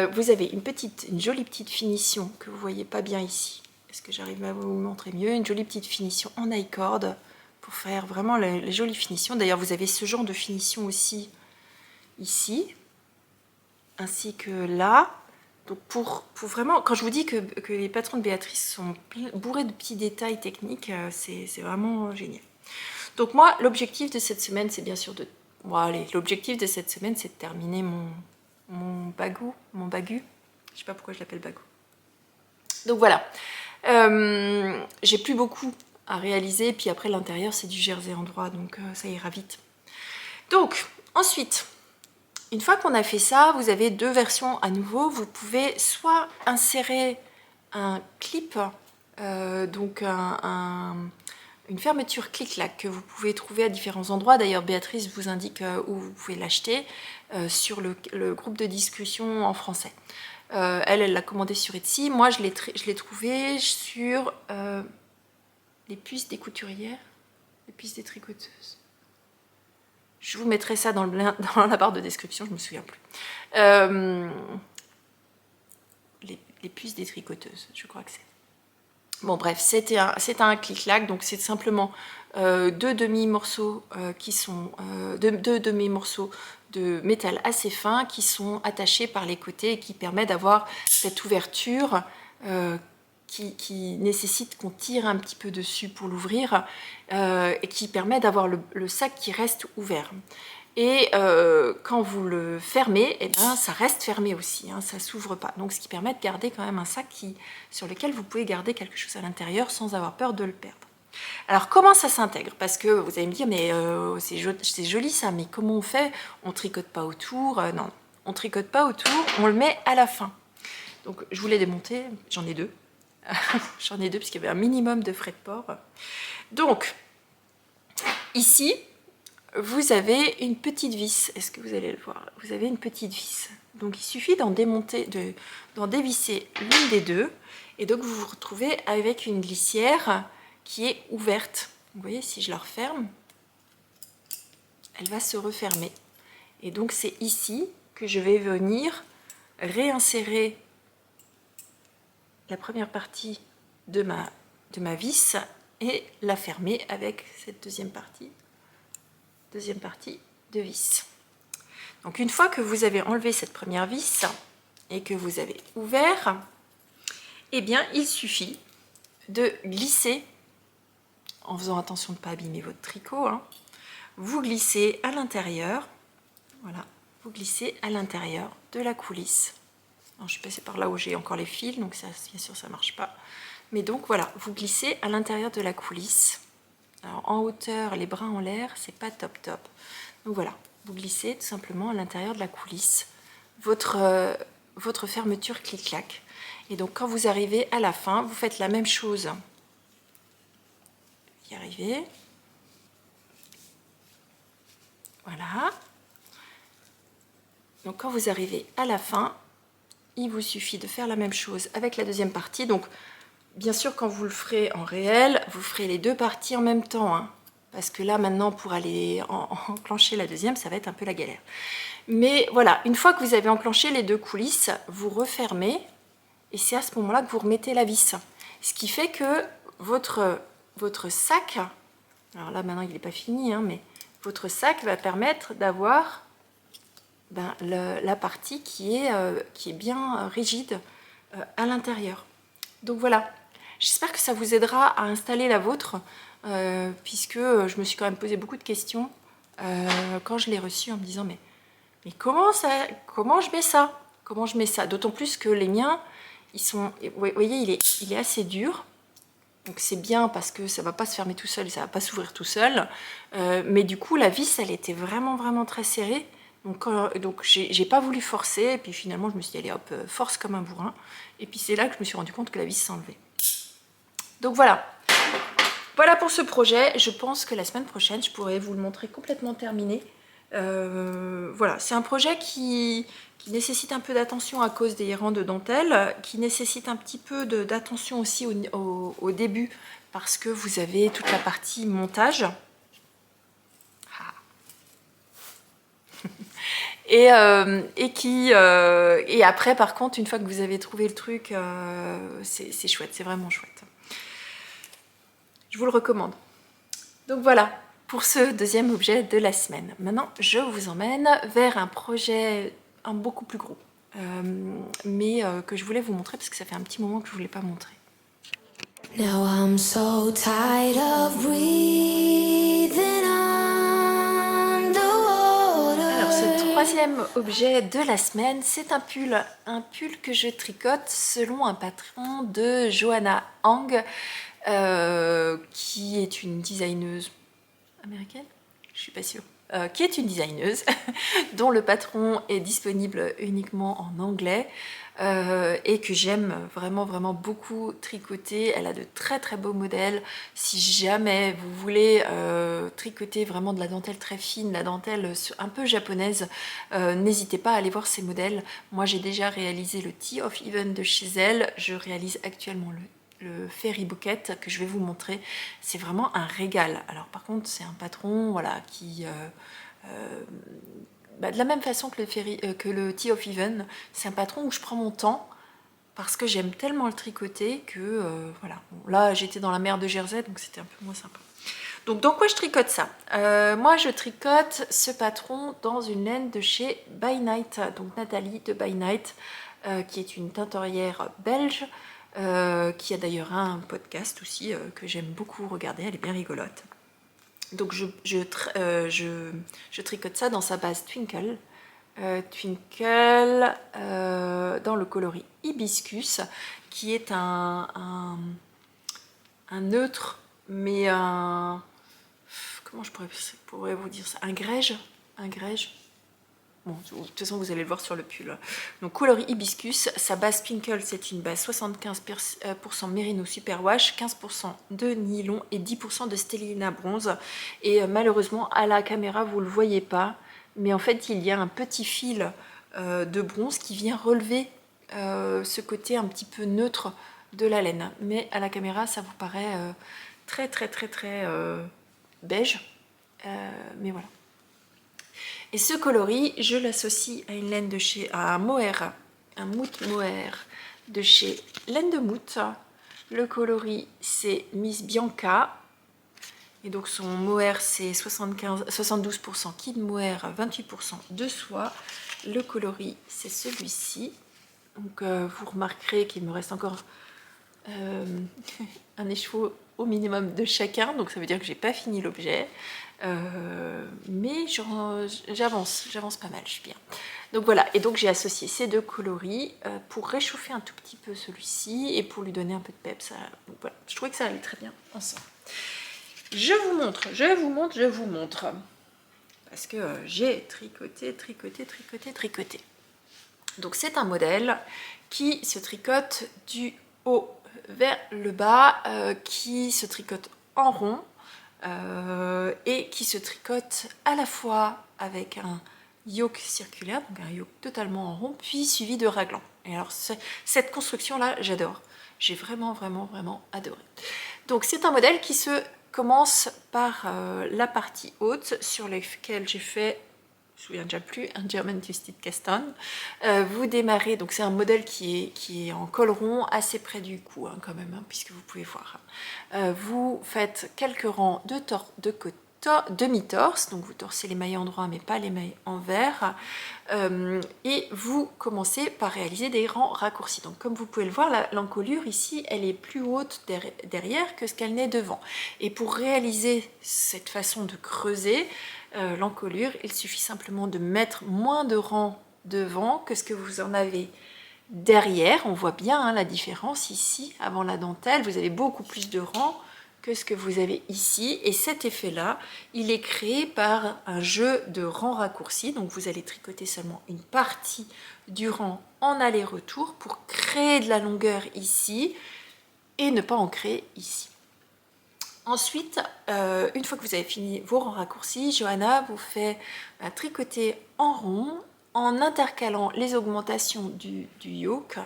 vous avez une jolie petite finition que vous voyez pas bien ici, est-ce que j'arrive à vous montrer mieux, une jolie petite finition en I-cord pour faire vraiment les jolies finitions. D'ailleurs vous avez ce genre de finition aussi ici, ainsi que là. Donc pour vraiment, quand je vous dis que les patrons de Béatrice sont bourrés de petits détails techniques, c'est vraiment génial. Donc moi, l'objectif de cette semaine, c'est bien sûr de... Bon allez, l'objectif de cette semaine, c'est de terminer mon bagu. Je sais pas pourquoi je l'appelle bagu. Donc voilà. J'ai plus beaucoup à réaliser, puis après l'intérieur, c'est du jersey en droit, donc ça ira vite. Donc, ensuite... Une fois qu'on a fait ça, vous avez deux versions à nouveau. Vous pouvez soit insérer un clip, donc une fermeture clic-clac que vous pouvez trouver à différents endroits. D'ailleurs, Béatrice vous indique où vous pouvez l'acheter sur le groupe de discussion en français. Elle l'a commandé sur Etsy. Moi, je l'ai trouvé sur les puces des couturières, les puces des tricoteuses. Je vous mettrai ça dans la barre de description, je ne me souviens plus. Les puces des tricoteuses, je crois que c'est. Bon bref, c'est un clic-clac, donc c'est simplement deux demi-morceaux deux demi-morceaux de métal assez fin qui sont attachés par les côtés et qui permet d'avoir cette ouverture qui nécessite qu'on tire un petit peu dessus pour l'ouvrir et qui permet d'avoir le sac qui reste ouvert. Et quand vous le fermez, eh bien, ça reste fermé aussi, hein, ça ne s'ouvre pas. Donc ce qui permet de garder quand même un sac sur lequel vous pouvez garder quelque chose à l'intérieur sans avoir peur de le perdre. Alors comment ça s'intègre? Parce que vous allez me dire, mais c'est joli ça, mais comment on fait? On tricote pas autour? Non, on tricote pas autour, on le met à la fin. Donc je vous l'ai démonté, j'en ai deux. J'en ai deux puisqu'il y avait un minimum de frais de port. Donc, ici, vous avez une petite vis. Est-ce que vous allez le voir? Vous avez une petite vis. Donc il suffit d'en dévisser l'une des deux. Et donc vous vous retrouvez avec une glissière qui est ouverte. Vous voyez, si je la referme, elle va se refermer. Et donc c'est ici que je vais venir réinsérer la première partie de ma vis et la fermer avec cette deuxième partie de vis. Donc une fois que vous avez enlevé cette première vis et que vous avez ouvert, eh bien il suffit de glisser, en faisant attention de ne pas abîmer votre tricot, hein, vous glissez à l'intérieur, voilà, vous glissez à l'intérieur de la coulisse. Alors, je suis passée par là où j'ai encore les fils, donc ça, bien sûr ça ne marche pas. Mais donc voilà, vous glissez à l'intérieur de la coulisse. Alors en hauteur, les bras en l'air, c'est pas top top. Donc voilà, vous glissez tout simplement à l'intérieur de la coulisse votre fermeture clic-clac. Et donc quand vous arrivez à la fin, vous faites la même chose. Vous y arrivez. Voilà. Donc quand vous arrivez à la fin, il vous suffit de faire la même chose avec la deuxième partie. Donc bien sûr, quand vous le ferez en réel, vous ferez les deux parties en même temps, hein, parce que là maintenant pour aller enclencher la deuxième, ça va être un peu la galère. Mais voilà, une fois que vous avez enclenché les deux coulisses, vous refermez et c'est à ce moment-là que vous remettez la vis. Ce qui fait que votre sac, alors là maintenant il n'est pas fini, hein, mais votre sac va permettre d'avoir la partie qui est bien rigide à l'intérieur. Donc voilà, j'espère que ça vous aidera à installer la vôtre, puisque je me suis quand même posé beaucoup de questions quand je l'ai reçu en me disant mais comment je mets ça? Comment je mets ça? D'autant plus que les miens, vous voyez, il est assez dur. Donc c'est bien parce que ça ne va pas se fermer tout seul et ça ne va pas s'ouvrir tout seul. Mais du coup, la vis, elle était vraiment, vraiment très serrée. Donc j'ai pas voulu forcer. Et puis finalement, je me suis dit, allez hop, force comme un bourrin. Et puis c'est là que je me suis rendu compte que la vis s'enlevait. Donc voilà. Voilà pour ce projet. Je pense que la semaine prochaine, je pourrai vous le montrer complètement terminé. Voilà, c'est un projet qui nécessite un peu d'attention à cause des rangs de dentelle, qui nécessite un petit peu d'attention aussi au début, parce que vous avez toute la partie montage. Ah. Et après, par contre, une fois que vous avez trouvé le truc, c'est chouette, c'est vraiment chouette. Je vous le recommande. Donc voilà, pour ce deuxième objet de la semaine. Maintenant, je vous emmène vers un projet beaucoup plus gros, mais que je voulais vous montrer parce que ça fait un petit moment que je ne vous l'ai pas montré. Now I'm so tired of breathing underwater. Alors ce troisième objet de la semaine, c'est un pull que je tricote selon un patron de Joanna Hang, qui est une designeuse américaine, je suis pas sûre, qui est une designeuse dont le patron est disponible uniquement en anglais et que j'aime vraiment vraiment beaucoup tricoter. Elle a de très très beaux modèles. Si jamais vous voulez tricoter vraiment de la dentelle très fine, la dentelle un peu japonaise, n'hésitez pas à aller voir ces modèles. Moi j'ai déjà réalisé le Tea of Even de chez elle, je réalise actuellement le Fairy Bouquet que je vais vous montrer. C'est vraiment un régal. Alors par contre c'est un patron, voilà, qui de la même façon que le Tea of Even, c'est un patron où je prends mon temps parce que j'aime tellement le tricoter que voilà. Bon, là j'étais dans la mer de Jersey donc c'était un peu moins sympa. Donc dans quoi je tricote ça? Moi je tricote ce patron dans une laine de chez By Night, donc Nathalie de By Night, qui est une teinturière belge, qui a d'ailleurs un podcast aussi que j'aime beaucoup regarder, elle est bien rigolote. Donc je tricote ça dans sa base Twinkle. Twinkle dans le coloris Hibiscus, qui est un neutre, mais un... Comment je pourrais vous dire ça? Un grège. Bon, de toute façon, vous allez le voir sur le pull. Donc, coloris Hibiscus, sa base Twinkle, c'est une base 75% Merino Superwash, 15% de nylon et 10% de Stellina bronze. Et malheureusement, à la caméra, vous ne le voyez pas, mais en fait, il y a un petit fil de bronze qui vient relever ce côté un petit peu neutre de la laine. Mais à la caméra, ça vous paraît très beige. Mais voilà. Et ce coloris, je l'associe à une laine de chez un mohair, un mout mohair de chez Laine de Mout. Le coloris, c'est Miss Bianca. Et donc son mohair, c'est 72% kid mohair, 28% de soie. Le coloris, c'est celui-ci. Donc vous remarquerez qu'il me reste encore un écheveau au minimum de chacun. Donc ça veut dire que j'ai pas fini l'objet. Mais j'avance pas mal, je suis bien. Donc voilà, et donc j'ai associé ces deux coloris pour réchauffer un tout petit peu celui-ci et pour lui donner un peu de peps. Donc voilà, je trouvais que ça allait très bien ensemble. Je vous montre. Parce que j'ai tricoté. Donc c'est un modèle qui se tricote du haut vers le bas, qui se tricote en rond. Et qui se tricote à la fois avec un yoke circulaire, donc un yoke totalement en rond, puis suivi de raglan. Et alors cette construction-là, j'adore. J'ai vraiment adoré. Donc c'est un modèle qui se commence par la partie haute sur laquelle j'ai fait, je me souviens déjà plus, un German Twisted Cast On. Vous démarrez, donc c'est un modèle qui est en col rond, assez près du cou hein, quand même, hein, puisque vous pouvez voir. Vous faites quelques rangs de demi-torse, donc vous torsez les mailles en droit mais pas les mailles en vert, et vous commencez par réaliser des rangs raccourcis. Donc comme vous pouvez le voir, l'encolure ici, elle est plus haute derrière que ce qu'elle n'est devant. Et pour réaliser cette façon de creuser l'encolure, il suffit simplement de mettre moins de rangs devant que ce que vous en avez derrière. On voit bien hein, la différence ici, avant la dentelle, vous avez beaucoup plus de rangs que ce que vous avez ici, et cet effet-là, il est créé par un jeu de rangs raccourcis. Donc vous allez tricoter seulement une partie du rang en aller-retour pour créer de la longueur ici et ne pas en créer ici. Ensuite, une fois que vous avez fini vos rangs raccourcis, Johanna vous fait tricoter en rond en intercalant les augmentations du yoke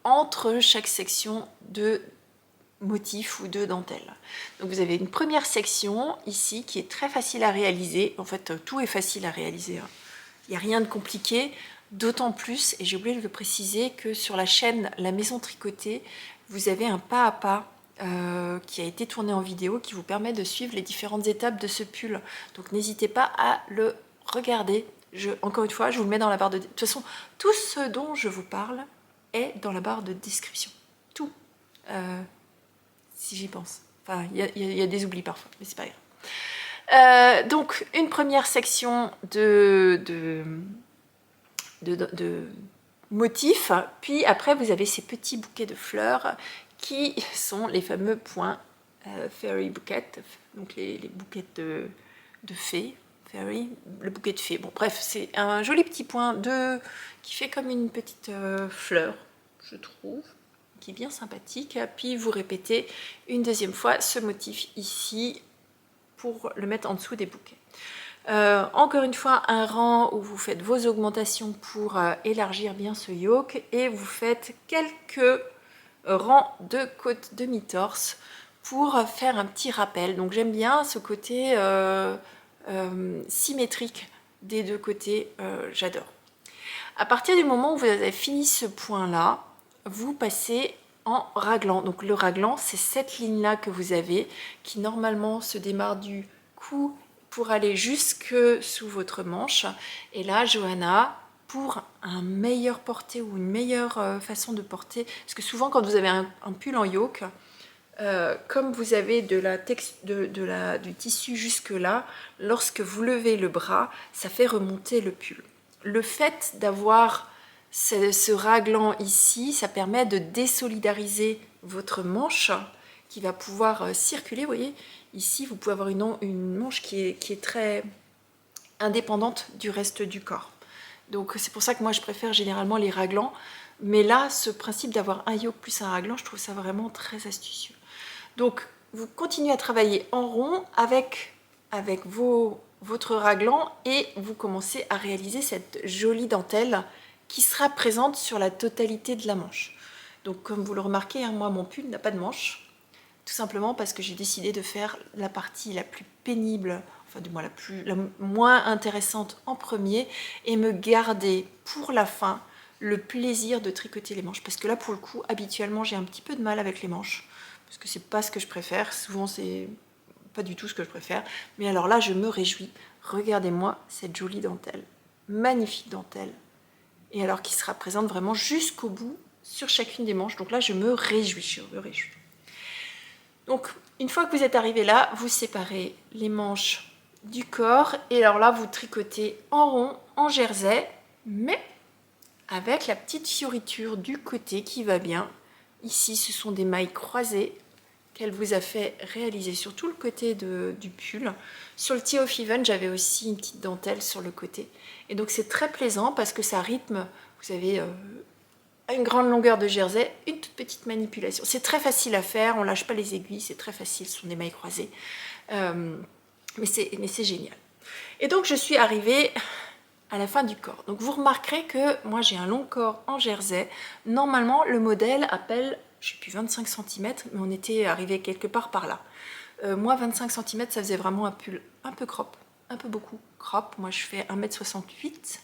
entre chaque section de motif ou de dentelle. Donc vous avez une première section ici qui est très facile à réaliser. En fait, tout est facile à réaliser. Il n'y a rien de compliqué, d'autant plus, et j'ai oublié de le préciser, que sur la chaîne La Maison Tricotée, vous avez un pas à pas qui a été tourné en vidéo qui vous permet de suivre les différentes étapes de ce pull. Donc n'hésitez pas à le regarder. Encore une fois, je vous le mets dans la barre de... De toute façon, tout ce dont je vous parle est dans la barre de description. Tout. Si j'y pense. Enfin, il y a des oublis parfois, mais c'est pas grave. Donc, une première section de motifs, puis après, vous avez ces petits bouquets de fleurs qui sont les fameux points fairy bouquet, donc les bouquets de fées. Fairy, le bouquet de fées. Bon, bref, c'est un joli petit point qui fait comme une petite fleur, je trouve, qui est bien sympathique. Puis vous répétez une deuxième fois ce motif ici pour le mettre en dessous des bouquets. Encore une fois, un rang où vous faites vos augmentations pour élargir bien ce yoke, et vous faites quelques rangs de côte demi-torse pour faire un petit rappel. Donc j'aime bien ce côté symétrique des deux côtés, j'adore. À partir du moment où vous avez fini ce point-là, vous passez en raglan. Donc le raglan, c'est cette ligne-là que vous avez, qui normalement se démarre du cou pour aller jusque sous votre manche. Et là, Johanna, pour un meilleur porté ou une meilleure façon de porter, parce que souvent quand vous avez un pull en yoke, comme vous avez du tissu jusque là, lorsque vous levez le bras, ça fait remonter le pull. Le fait d'avoir ce raglan ici, ça permet de désolidariser votre manche qui va pouvoir circuler. Vous voyez, ici vous pouvez avoir une manche qui est très indépendante du reste du corps. Donc c'est pour ça que moi je préfère généralement les raglans. Mais là, ce principe d'avoir un yoke plus un raglan, je trouve ça vraiment très astucieux. Donc, vous continuez à travailler en rond avec votre raglan et vous commencez à réaliser cette jolie dentelle qui sera présente sur la totalité de la manche. Donc, comme vous le remarquez, hein, moi, mon pull n'a pas de manche, tout simplement parce que j'ai décidé de faire la partie la plus pénible, enfin du moins la moins intéressante en premier et me garder pour la fin le plaisir de tricoter les manches. Parce que là, pour le coup, habituellement, j'ai un petit peu de mal avec les manches. Parce que c'est pas ce que je préfère, souvent c'est pas du tout ce que je préfère, mais alors là je me réjouis, regardez-moi cette jolie dentelle, magnifique dentelle, et alors qui sera présente vraiment jusqu'au bout sur chacune des manches, donc là je me réjouis, Donc une fois que vous êtes arrivé là, vous séparez les manches du corps, et alors là vous tricotez en rond, en jersey, mais avec la petite fioriture du côté qui va bien. Ici ce sont des mailles croisées qu'elle vous a fait réaliser sur tout le côté du pull. Sur le tee of even, j'avais aussi une petite dentelle sur le côté. Et donc c'est très plaisant parce que ça rythme, vous avez une grande longueur de jersey, une toute petite manipulation. C'est très facile à faire, on ne lâche pas les aiguilles, c'est très facile, ce sont des mailles croisées. Mais c'est génial. Et donc je suis arrivée à la fin du corps. Donc vous remarquerez que moi j'ai un long corps en jersey. Normalement le modèle appelle, je sais plus, 25 cm, mais on était arrivé quelque part par là. Moi 25 cm ça faisait vraiment un pull un peu crop, un peu beaucoup crop. Moi je fais 1m68,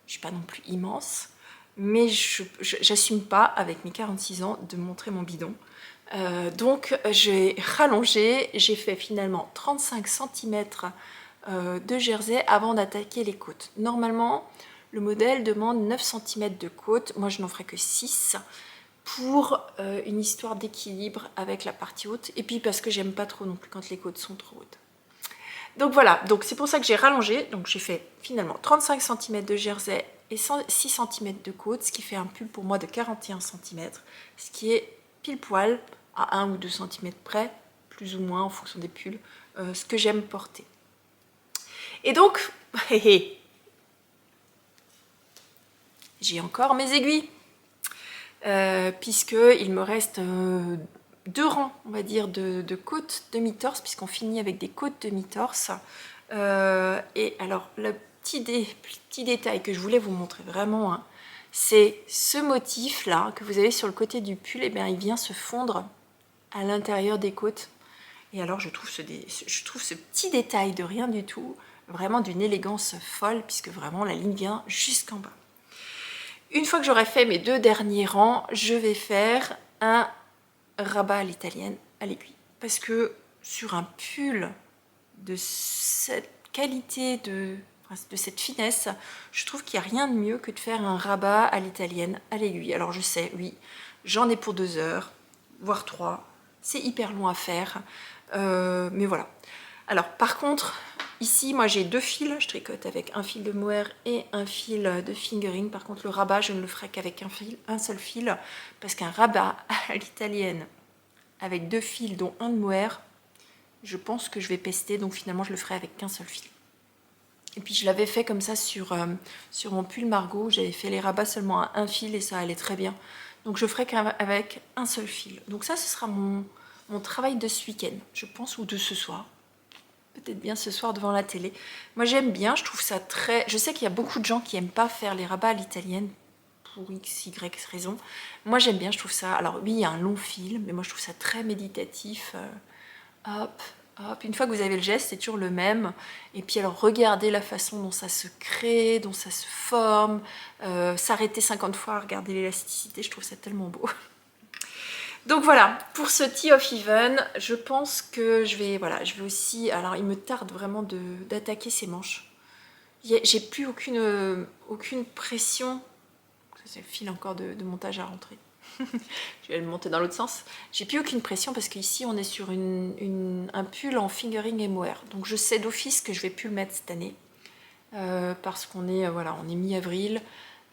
je suis pas non plus immense, mais j'assume pas avec mes 46 ans de montrer mon bidon. Donc j'ai rallongé, j'ai fait finalement 35 cm de jersey avant d'attaquer les côtes. Normalement, le modèle demande 9 cm de côte. Moi, je n'en ferai que 6 pour une histoire d'équilibre avec la partie haute. Et puis parce que j'aime pas trop non plus quand les côtes sont trop hautes. Donc voilà, donc c'est pour ça que j'ai rallongé. Donc j'ai fait finalement 35 cm de jersey et 6 cm de côte, ce qui fait un pull pour moi de 41 cm, ce qui est pile poil à 1 ou 2 cm près, plus ou moins en fonction des pulls, ce que j'aime porter. Et donc, j'ai encore mes aiguilles, puisqu'il me reste 2 rangs, on va dire, de côtes demi-torse, puisqu'on finit avec des côtes demi-torse. Et alors, le petit détail que je voulais vous montrer vraiment, hein, c'est ce motif-là que vous avez sur le côté du pull, et bien, il vient se fondre à l'intérieur des côtes. Et alors, je trouve ce petit détail de rien du tout vraiment d'une élégance folle, puisque vraiment la ligne vient jusqu'en bas. Une fois que j'aurai fait mes 2 derniers rangs, je vais faire un rabat à l'italienne à l'aiguille. Parce que sur un pull de cette qualité, de cette finesse, je trouve qu'il n'y a rien de mieux que de faire un rabat à l'italienne à l'aiguille. Alors je sais, oui, j'en ai pour 2 heures, voire 3. C'est hyper long à faire, mais voilà. Alors par contre, ici, moi j'ai 2 fils, je tricote avec un fil de mohair et un fil de fingering. Par contre, le rabat, je ne le ferai qu'avec un seul fil, parce qu'un rabat à l'italienne avec 2 fils, dont un de mohair, je pense que je vais pester, donc finalement je le ferai avec qu'un seul fil. Et puis je l'avais fait comme ça sur mon pull Margot, j'avais fait les rabats seulement à un fil et ça allait très bien. Donc je ferai qu'avec un seul fil. Donc ça, ce sera mon travail de ce week-end, je pense, ou de ce soir. Peut-être bien ce soir devant la télé. Moi j'aime bien, je trouve ça très... Je sais qu'il y a beaucoup de gens qui n'aiment pas faire les rabats à l'italienne pour x, y raison. Moi j'aime bien, je trouve ça... Alors oui, il y a un long fil, mais moi je trouve ça très méditatif. Hop, hop. Une fois que vous avez le geste, c'est toujours le même. Et puis alors regardez la façon dont ça se crée, dont ça se forme. S'arrêter 50 fois à regarder l'élasticité, je trouve ça tellement beau. Donc voilà, pour ce tee of even, je pense que je vais aussi... Alors il me tarde vraiment d'attaquer ces manches. J'ai plus aucune pression. C'est le fil encore de montage à rentrer. Je vais le monter dans l'autre sens. J'ai plus aucune pression parce qu'ici on est sur un pull en fingering et mohair. Donc je sais d'office que je vais plus le mettre cette année. Parce qu'on est, voilà, on est mi-avril.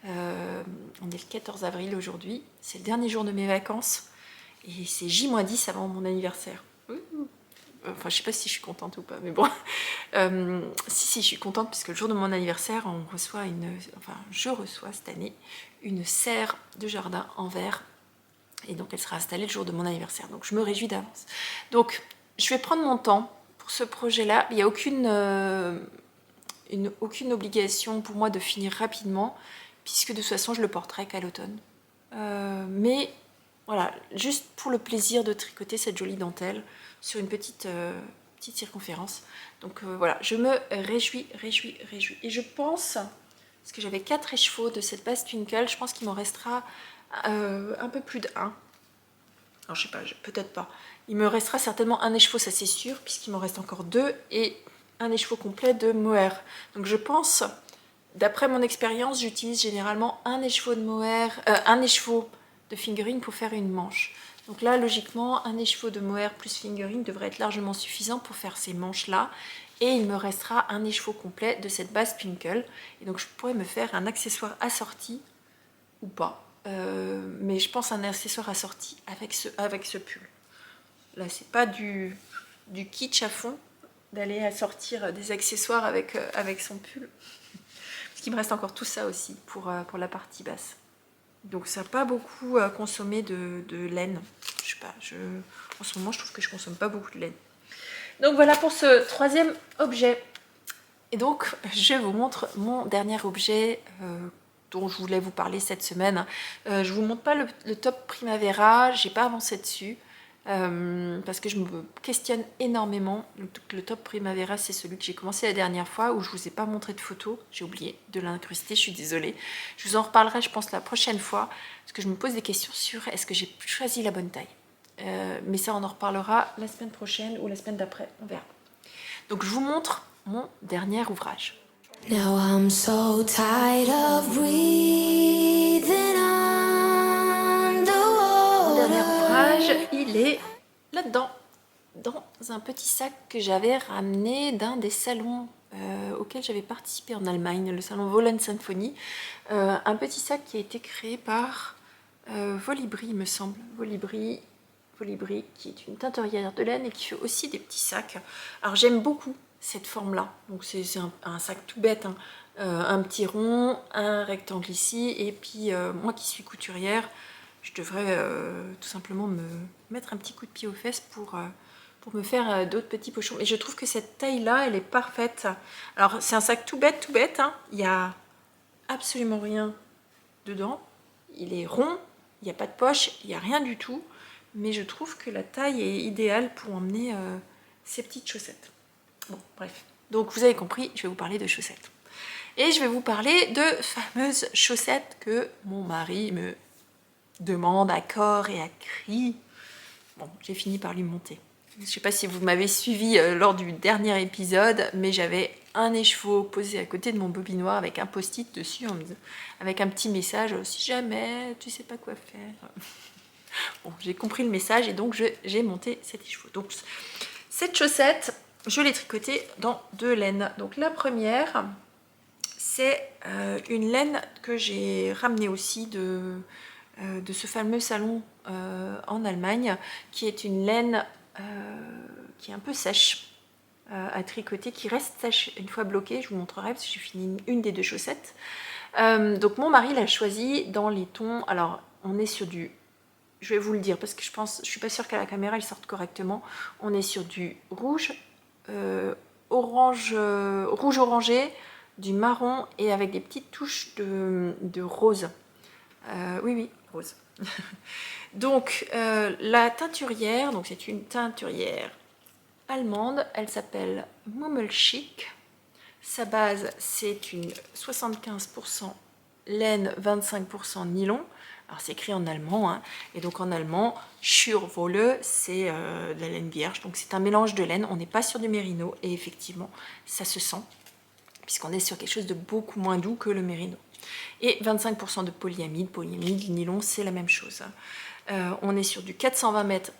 On est le 14 avril aujourd'hui. C'est le dernier jour de mes vacances. Et c'est J-10 avant mon anniversaire. Enfin, je sais pas si je suis contente ou pas, mais bon. Si, je suis contente puisque le jour de mon anniversaire, je reçois cette année une serre de jardin en verre. Et donc, elle sera installée le jour de mon anniversaire. Donc, je me réjouis d'avance. Donc, je vais prendre mon temps pour ce projet-là. Il n'y a aucune obligation pour moi de finir rapidement, puisque de toute façon, je le porterai qu'à l'automne. Mais voilà, juste pour le plaisir de tricoter cette jolie dentelle sur une petite circonférence. Donc voilà, je me réjouis. Et je pense, parce que j'avais 4 écheveaux de cette base Twinkle, je pense qu'il m'en restera un peu plus d'un. Alors je sais pas, peut-être pas. Il me restera certainement un écheveau, ça c'est sûr, puisqu'il m'en reste encore 2, et un écheveau complet de mohair. Donc je pense, d'après mon expérience, j'utilise généralement un écheveau de mohair, un écheveau de fingering pour faire une manche. Donc là, logiquement, un écheveau de mohair plus fingering devrait être largement suffisant pour faire ces manches-là. Et il me restera un écheveau complet de cette base Twinkle. Et donc je pourrais me faire un accessoire assorti, ou pas. Mais je pense un accessoire assorti avec ce pull. Là, c'est pas du kitsch à fond d'aller assortir des accessoires avec son pull. Parce qu'il me reste encore tout ça aussi pour la partie basse. Donc ça n'a pas beaucoup consommé de laine. Je sais pas, en ce moment je trouve que je consomme pas beaucoup de laine. Donc voilà pour ce 3e objet. Et donc je vous montre mon dernier objet dont je voulais vous parler cette semaine. Je vous montre pas le top Primavera, j'ai pas avancé dessus. Parce que je me questionne énormément. Le top Primavera, c'est celui que j'ai commencé la dernière fois, où je vous ai pas montré de photos, j'ai oublié de l'incruster, je suis désolée. Je vous en reparlerai, je pense, la prochaine fois, parce que je me pose des questions sur est-ce que j'ai choisi la bonne taille. Mais ça, on en reparlera la semaine prochaine ou la semaine d'après, on verra. Donc je vous montre mon dernier ouvrage. Now I'm so tired of breathing Mon dernier underwater. ouvrage, il est là-dedans, dans un petit sac que j'avais ramené d'un des salons auquel j'avais participé en Allemagne, le salon Wohlen Symphony. Un petit sac qui a été créé par Volibri, il me semble. Volibri, qui est une teinturière de laine et qui fait aussi des petits sacs. Alors j'aime beaucoup cette forme-là. Donc c'est un sac tout bête, hein. Un petit rond, un rectangle ici, et puis moi qui suis couturière, je devrais tout simplement me mettre un petit coup de pied aux fesses pour me faire d'autres petits pochons. Et je trouve que cette taille-là, elle est parfaite. Alors, c'est un sac tout bête, hein. Il n'y a absolument rien dedans. Il est rond, il n'y a pas de poche, il n'y a rien du tout. Mais je trouve que la taille est idéale pour emmener ces petites chaussettes. Bon, bref. Donc, vous avez compris, je vais vous parler de chaussettes. Et je vais vous parler de fameuses chaussettes que mon mari me demande à corps et à cri. Bon, j'ai fini par lui monter. Je ne sais pas si vous m'avez suivi lors du dernier épisode, mais j'avais un écheveau posé à côté de mon bobinoir avec un post-it dessus, avec un petit message « Si jamais tu sais pas quoi faire ». Bon, j'ai compris le message et donc j'ai monté cet écheveau. Donc, cette chaussette, je l'ai tricotée dans 2 laines. Donc, la première, c'est une laine que j'ai ramenée aussi de ce fameux salon en Allemagne, qui est une laine qui est un peu sèche à tricoter, qui reste sèche une fois bloquée. Je vous montrerai parce que j'ai fini une des 2 chaussettes. Donc mon mari l'a choisi dans les tons. Alors on est sur du, je vais vous le dire parce que je suis pas sûre qu'à la caméra il sorte correctement. On est sur du rouge, rouge orangé, du marron et avec des petites touches de rose. Oui, rose. Donc la teinturière, donc c'est une teinturière allemande, elle s'appelle Mummelchick. Sa base, c'est une 75% laine, 25% nylon. Alors c'est écrit en allemand, hein. Et donc en allemand, Schürwolle, c'est de la laine vierge. Donc c'est un mélange de laine, on n'est pas sur du mérino, et effectivement, ça se sent, puisqu'on est sur quelque chose de beaucoup moins doux que le mérino. Et 25% de polyamide. Polyamide, nylon, c'est la même chose. On est sur du 420 mètres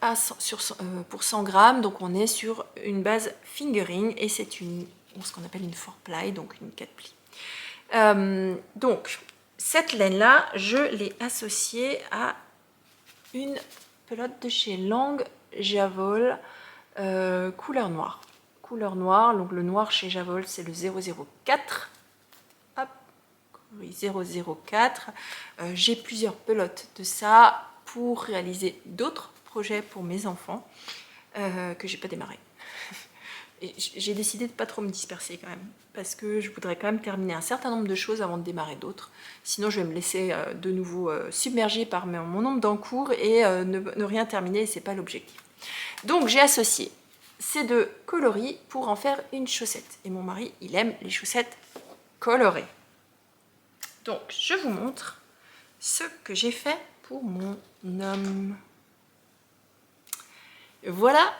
pour 100 grammes, donc on est sur une base fingering et c'est ce qu'on appelle une 4-ply, donc une 4 plis. Donc, cette laine-là, je l'ai associée à une pelote de chez Lang Javol, couleur noire. Couleur noire, donc le noir chez Javol, c'est le 004. Hop, oui, 004. J'ai plusieurs pelotes de ça pour réaliser d'autres projets pour mes enfants que j'ai pas démarré. J'ai décidé de ne pas trop me disperser quand même, parce que je voudrais quand même terminer un certain nombre de choses avant de démarrer d'autres. Sinon, je vais me laisser de nouveau submerger par mon nombre d'encours et ne rien terminer, et ce n'est pas l'objectif. Donc, j'ai associé ces deux coloris pour en faire une chaussette. Et mon mari, il aime les chaussettes colorées. Donc, je vous montre ce que j'ai fait pour mon homme. Voilà.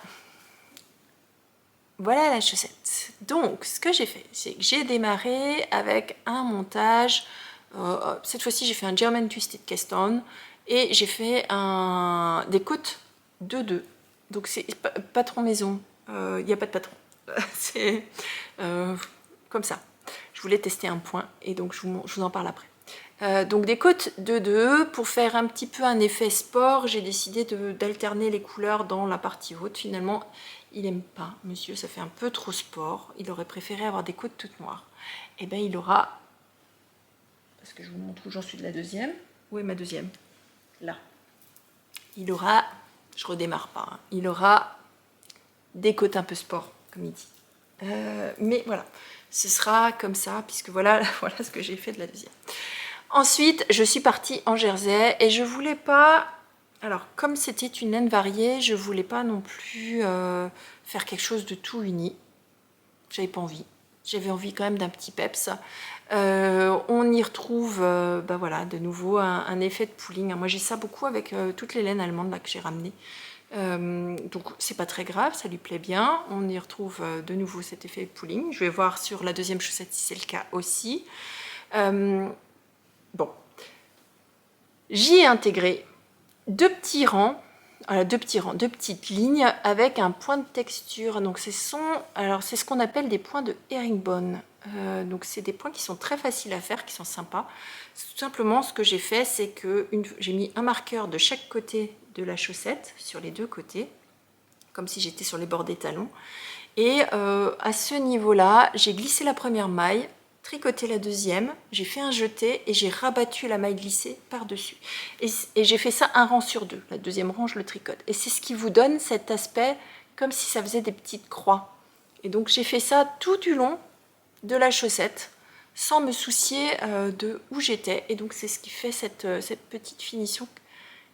Voilà la chaussette. Donc, ce que j'ai fait, c'est que j'ai démarré avec un montage. Cette fois-ci, j'ai fait un German Twisted Cast-On et j'ai fait des côtes 2-2. Donc, c'est patron maison. Il n'y a pas de patron. C'est comme ça. Je voulais tester un point et donc je vous en parle après. Donc des côtes 2-2, pour faire un petit peu un effet sport, j'ai décidé d'alterner les couleurs dans la partie haute. Finalement, il n'aime pas, monsieur, ça fait un peu trop sport. Il aurait préféré avoir des côtes toutes noires. Et bien il aura, parce que je vous montre où j'en suis de la deuxième. Où est ma deuxième? Là. Il aura, je redémarre pas, hein, il aura des côtes un peu sport, comme il dit. Mais voilà, ce sera comme ça, puisque voilà ce que j'ai fait de la deuxième. Ensuite, je suis partie en jersey et je voulais pas, alors comme c'était une laine variée, je voulais pas non plus faire quelque chose de tout uni. J'avais pas envie. J'avais envie quand même d'un petit peps. On y retrouve, voilà, de nouveau un effet de pooling. Moi, j'ai ça beaucoup avec toutes les laines allemandes là, que j'ai ramenées. Donc c'est pas très grave, ça lui plaît bien. On y retrouve de nouveau cet effet de pooling. Je vais voir sur la deuxième chaussette si c'est le cas aussi. Bon, j'y ai intégré deux petites lignes avec un point de texture. Donc c'est ce qu'on appelle des points de herringbone. Donc c'est des points qui sont très faciles à faire, qui sont sympas. Tout simplement, ce que j'ai fait, c'est que j'ai mis un marqueur de chaque côté de la chaussette, sur les deux côtés, comme si j'étais sur les bords des talons. Et à ce niveau-là, j'ai glissé la première maille, tricoté la deuxième, j'ai fait un jeté et j'ai rabattu la maille glissée par-dessus. Et j'ai fait ça un rang sur deux. La deuxième rang, je le tricote. Et c'est ce qui vous donne cet aspect comme si ça faisait des petites croix. Et donc j'ai fait ça tout du long de la chaussette, sans me soucier de où j'étais. Et donc c'est ce qui fait cette petite finition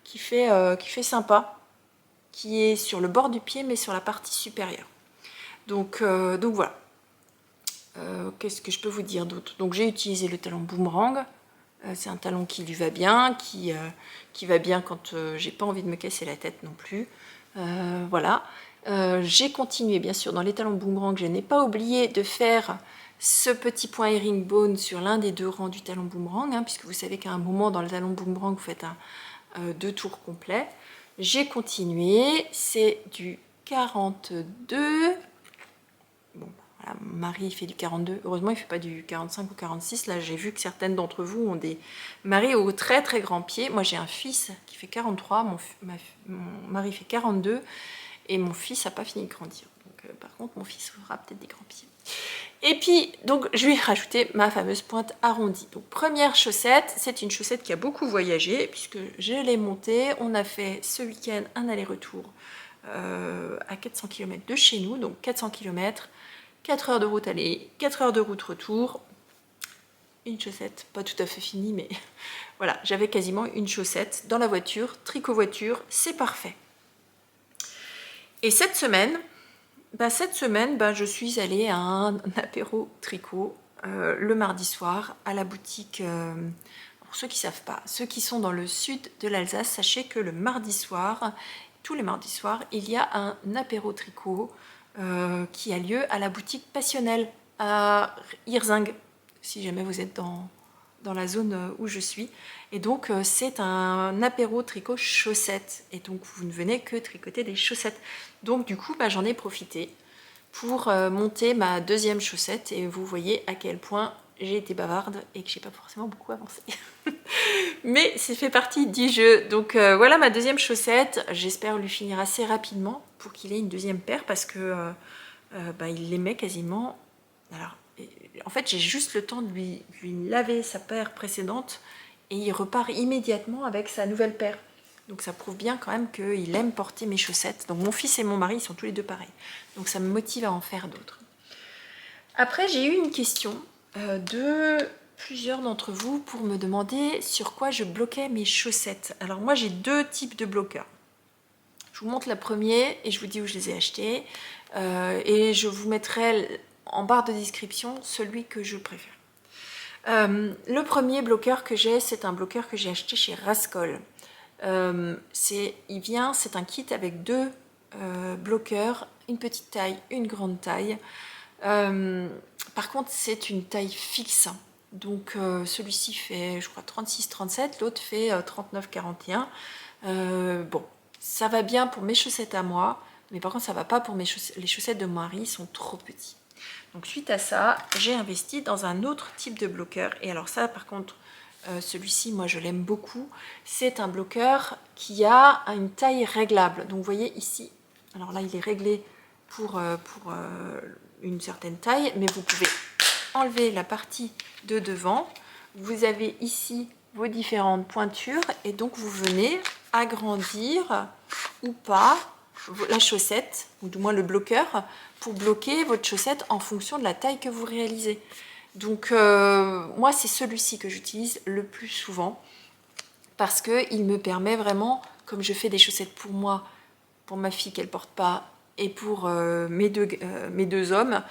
qui fait sympa, qui est sur le bord du pied, mais sur la partie supérieure. Donc voilà. Qu'est-ce que je peux vous dire d'autre? Donc j'ai utilisé le talon boomerang. C'est un talon qui lui va bien, qui va bien quand j'ai pas envie de me casser la tête non plus. Voilà. J'ai continué bien sûr dans les talons boomerang. Je n'ai pas oublié de faire ce petit point herringbone sur l'un des deux rangs du talon boomerang, hein, puisque vous savez qu'à un moment dans le talon boomerang vous faites deux tours complets. J'ai continué, c'est du 42. Bon, voilà, mon mari fait du 42. Heureusement, il ne fait pas du 45 ou 46. Là, j'ai vu que certaines d'entre vous ont des maris aux très très grands pieds. Moi, j'ai un fils qui fait 43, mon mari fait 42 et mon fils n'a pas fini de grandir. Donc, par contre, mon fils aura peut-être des grands pieds. Et puis, donc, je lui ai rajouté ma fameuse pointe arrondie. Donc, première chaussette, c'est une chaussette qui a beaucoup voyagé, puisque je l'ai montée. On a fait ce week-end un aller-retour à 400 km de chez nous, donc 400 km, 4 heures de route aller, 4 heures de route retour. Une chaussette, pas tout à fait finie, mais voilà, j'avais quasiment une chaussette dans la voiture, tricot voiture, c'est parfait. Et cette semaine, je suis allée à un apéro tricot le mardi soir à la boutique. Pour ceux qui ne savent pas, ceux qui sont dans le sud de l'Alsace, sachez que le mardi soir, tous les mardis soirs, il y a un apéro tricot qui a lieu à la boutique Passionnelle à Hirzing, si jamais vous êtes dans la zone où je suis. Et donc, c'est un apéro tricot chaussettes. Et donc, vous ne venez que tricoter des chaussettes. Donc, du coup, j'en ai profité pour monter ma deuxième chaussette. Et vous voyez à quel point j'ai été bavarde et que j'ai pas forcément beaucoup avancé. Mais c'est fait partie du jeu. Donc voilà ma deuxième chaussette. J'espère lui finir assez rapidement pour qu'il ait une deuxième paire parce que il les met quasiment. Alors, en fait, j'ai juste le temps de lui laver sa paire précédente et il repart immédiatement avec sa nouvelle paire. Donc ça prouve bien quand même qu'il aime porter mes chaussettes. Donc mon fils et mon mari, ils sont tous les deux pareils. Donc ça me motive à en faire d'autres. Après, j'ai eu une question de plusieurs d'entre vous pour me demander sur quoi je bloquais mes chaussettes. Alors moi, j'ai deux types de bloqueurs. Je vous montre la première et je vous dis où je les ai achetés. Et je vous mettrai en barre de description celui que je préfère. Le premier bloqueur que j'ai, c'est un bloqueur que j'ai acheté chez Rascol. C'est un kit avec deux bloqueurs, une petite taille, une grande taille. Par contre, c'est une taille fixe. Donc, celui-ci fait, je crois, 36-37, l'autre fait 39-41. Bon, ça va bien pour mes chaussettes à moi, mais par contre, ça va pas pour les chaussettes de mon mari, ils sont trop petits. Donc, suite à ça, j'ai investi dans un autre type de bloqueur. Et alors ça, par contre, celui-ci, moi, je l'aime beaucoup. C'est un bloqueur qui a une taille réglable. Donc, vous voyez ici, alors là, il est réglé pour une certaine taille, mais vous pouvez enlever la partie de devant. Vous avez ici vos différentes pointures et donc vous venez agrandir ou pas la chaussette, ou du moins le bloqueur, pour bloquer votre chaussette en fonction de la taille que vous réalisez. Donc moi, c'est celui-ci que j'utilise le plus souvent parce qu'il me permet vraiment, comme je fais des chaussettes pour moi, pour ma fille qu'elle ne porte pas, et pour mes deux hommes,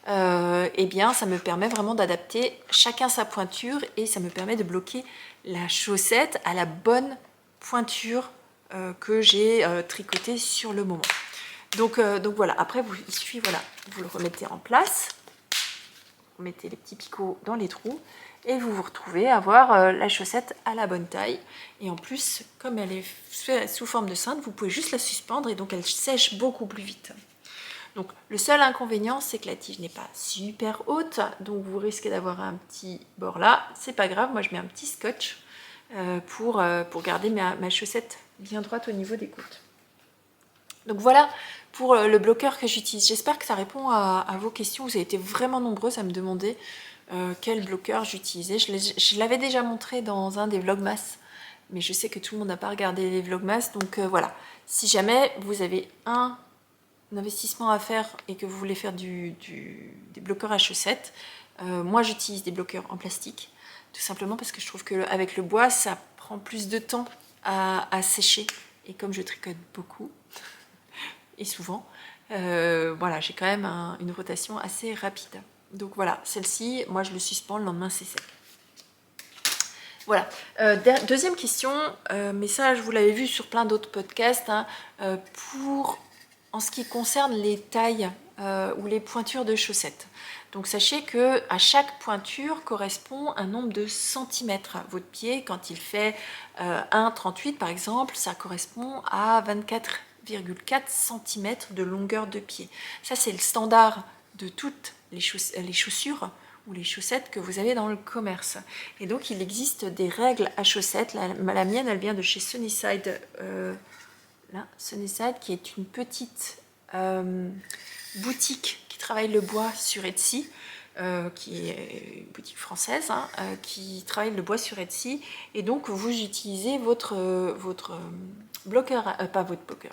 eh bien ça me permet vraiment d'adapter chacun sa pointure et ça me permet de bloquer la chaussette à la bonne pointure que j'ai tricotée sur le moment. Donc voilà, après il suffit, voilà, vous le remettez en place, vous mettez les petits picots dans les trous et vous vous retrouvez à avoir la chaussette à la bonne taille. Et en plus, comme elle est sous forme de cintre, vous pouvez juste la suspendre et donc elle sèche beaucoup plus vite. Donc le seul inconvénient, c'est que la tige n'est pas super haute, donc vous risquez d'avoir un petit bord là. C'est pas grave, moi je mets un petit scotch pour garder ma chaussette bien droite au niveau des côtes. Donc voilà pour le bloqueur que j'utilise. J'espère que ça répond à vos questions. Vous avez été vraiment nombreuses à me demander quel bloqueur j'utilisais. Je l'avais déjà montré dans un des vlogmas, mais je sais que tout le monde n'a pas regardé les vlogmas. Donc voilà, si jamais vous avez un investissement à faire et que vous voulez faire des bloqueurs à chaussettes, moi j'utilise des bloqueurs en plastique, tout simplement parce que je trouve qu'avec le bois, ça prend plus de temps à sécher. Et comme je tricote beaucoup, et souvent, voilà, j'ai quand même une rotation assez rapide. Donc voilà, celle-ci, moi je le suspends, le lendemain c'est sec. Voilà. Deuxième question, mais ça je vous l'avais vu sur plein d'autres podcasts, hein, en ce qui concerne les tailles ou les pointures de chaussettes. Donc sachez que à chaque pointure correspond un nombre de centimètres. Votre pied, quand il fait 1,38 par exemple, ça correspond à 24,4 cm de longueur de pied. Ça, c'est le standard de toutes les chaussures ou les chaussettes que vous avez dans le commerce. Et donc, il existe des règles à chaussettes. La mienne, elle vient de chez Sunnyside, Sunnyside, qui est une petite boutique qui travaille le bois sur Etsy, qui est une boutique française, hein, qui travaille le bois sur Etsy. Et donc, vous utilisez votre bloqueur,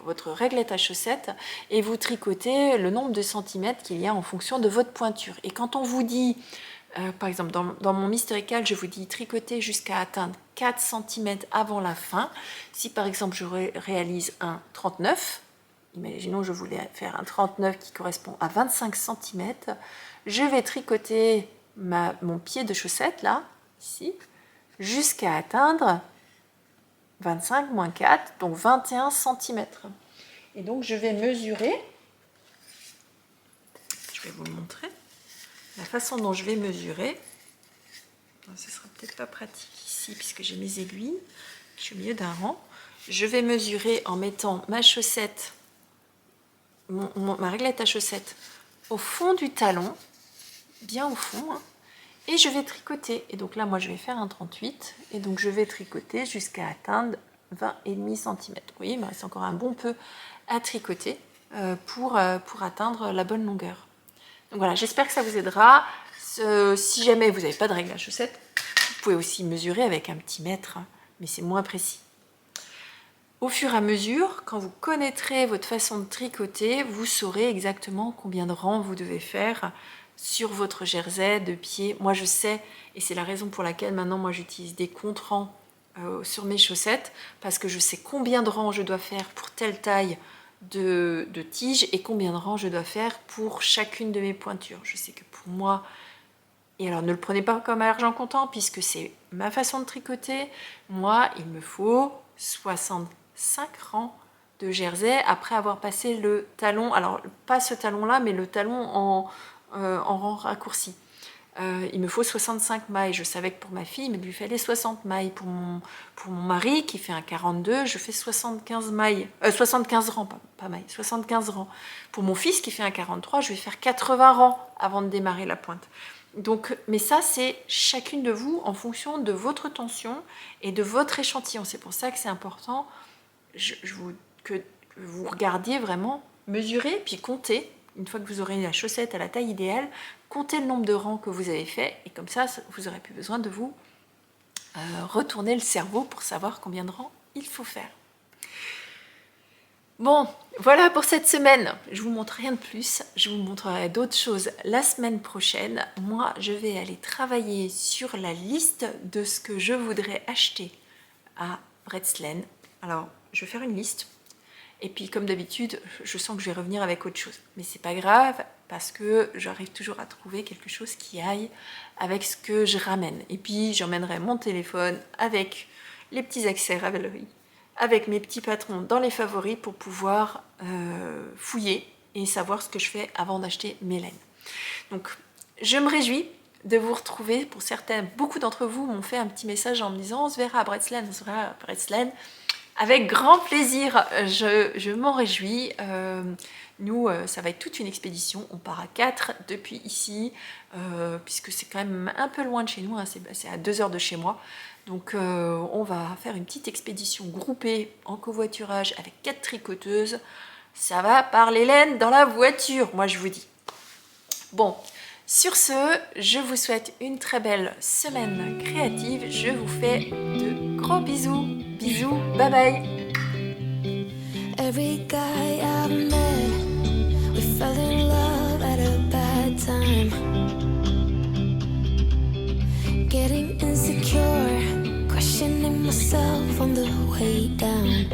votre réglette à chaussettes et vous tricotez le nombre de centimètres qu'il y a en fonction de votre pointure. Et quand on vous dit, par exemple dans mon Mystérical, je vous dis tricoter jusqu'à atteindre 4 cm avant la fin. Si par exemple je réalise un 39, imaginons je voulais faire un 39 qui correspond à 25 cm, je vais tricoter mon pied de chaussette là, ici, jusqu'à atteindre 25 moins 4, donc 21 cm. Et donc je vais mesurer, je vais vous montrer la façon dont je vais mesurer. Ce sera peut-être pas pratique ici puisque j'ai mes aiguilles. Je suis au milieu d'un rang. Je vais mesurer en mettant ma chaussette, ma réglette à chaussettes au fond du talon, bien au fond, hein, et je vais tricoter. Et donc là, moi, je vais faire un 38 et donc je vais tricoter jusqu'à atteindre 20,5 cm. Vous voyez, il me reste encore un bon peu à tricoter pour atteindre la bonne longueur. Donc voilà, j'espère que ça vous aidera. Si jamais vous n'avez pas de règle à chaussettes, vous pouvez aussi mesurer avec un petit mètre, hein, mais c'est moins précis. Au fur et à mesure, quand vous connaîtrez votre façon de tricoter, vous saurez exactement combien de rangs vous devez faire sur votre jersey de pied. Moi je sais, et c'est la raison pour laquelle maintenant moi j'utilise des contre-rangs sur mes chaussettes, parce que je sais combien de rangs je dois faire pour telle taille de tige et combien de rangs je dois faire pour chacune de mes pointures. Je sais que pour moi, et alors ne le prenez pas comme à l'argent comptant puisque c'est ma façon de tricoter, moi il me faut 65 rangs de jersey après avoir passé le talon, alors pas ce talon là mais le talon en rang raccourci. Il me faut 65 mailles. Je savais que pour ma fille, il lui fallait 60 mailles. Pour mon mari, qui fait un 42, je fais 75 mailles. 75 rangs, pas mailles, 75 rangs. Pour mon fils, qui fait un 43, je vais faire 80 rangs avant de démarrer la pointe. Donc, mais ça, c'est chacune de vous en fonction de votre tension et de votre échantillon. C'est pour ça que c'est important que vous regardiez vraiment, mesurez, puis comptez. Une fois que vous aurez la chaussette à la taille idéale, comptez le nombre de rangs que vous avez fait et comme ça, vous n'aurez plus besoin de vous retourner le cerveau pour savoir combien de rangs il faut faire. Bon, voilà pour cette semaine. Je vous montre rien de plus. Je vous montrerai d'autres choses la semaine prochaine. Moi, je vais aller travailler sur la liste de ce que je voudrais acheter à Bredslän. Alors, je vais faire une liste. Et puis, comme d'habitude, je sens que je vais revenir avec autre chose. Mais c'est pas grave, parce que j'arrive toujours à trouver quelque chose qui aille avec ce que je ramène. Et puis, j'emmènerai mon téléphone avec les petits accès Ravelry, avec mes petits patrons dans les favoris pour pouvoir fouiller et savoir ce que je fais avant d'acheter mes laines. Donc, je me réjouis de vous retrouver. Pour certains, beaucoup d'entre vous m'ont fait un petit message en me disant « On se verra à Bredslän, on se verra à Bredslän ». Avec grand plaisir, je m'en réjouis. Nous, ça va être toute une expédition. On part à 4 depuis ici, puisque c'est quand même un peu loin de chez nous, hein, c'est à 2 heures de chez moi. Donc on va faire une petite expédition groupée en covoiturage avec 4 tricoteuses. Ça va parler laine dans la voiture, moi je vous dis. Bon, sur ce, je vous souhaite une très belle semaine créative. Je vous fais de gros bisous. Bisous, bye bye. Every guy I've met, we fell in love at a bad time. Getting insecure, questioning myself on the way down.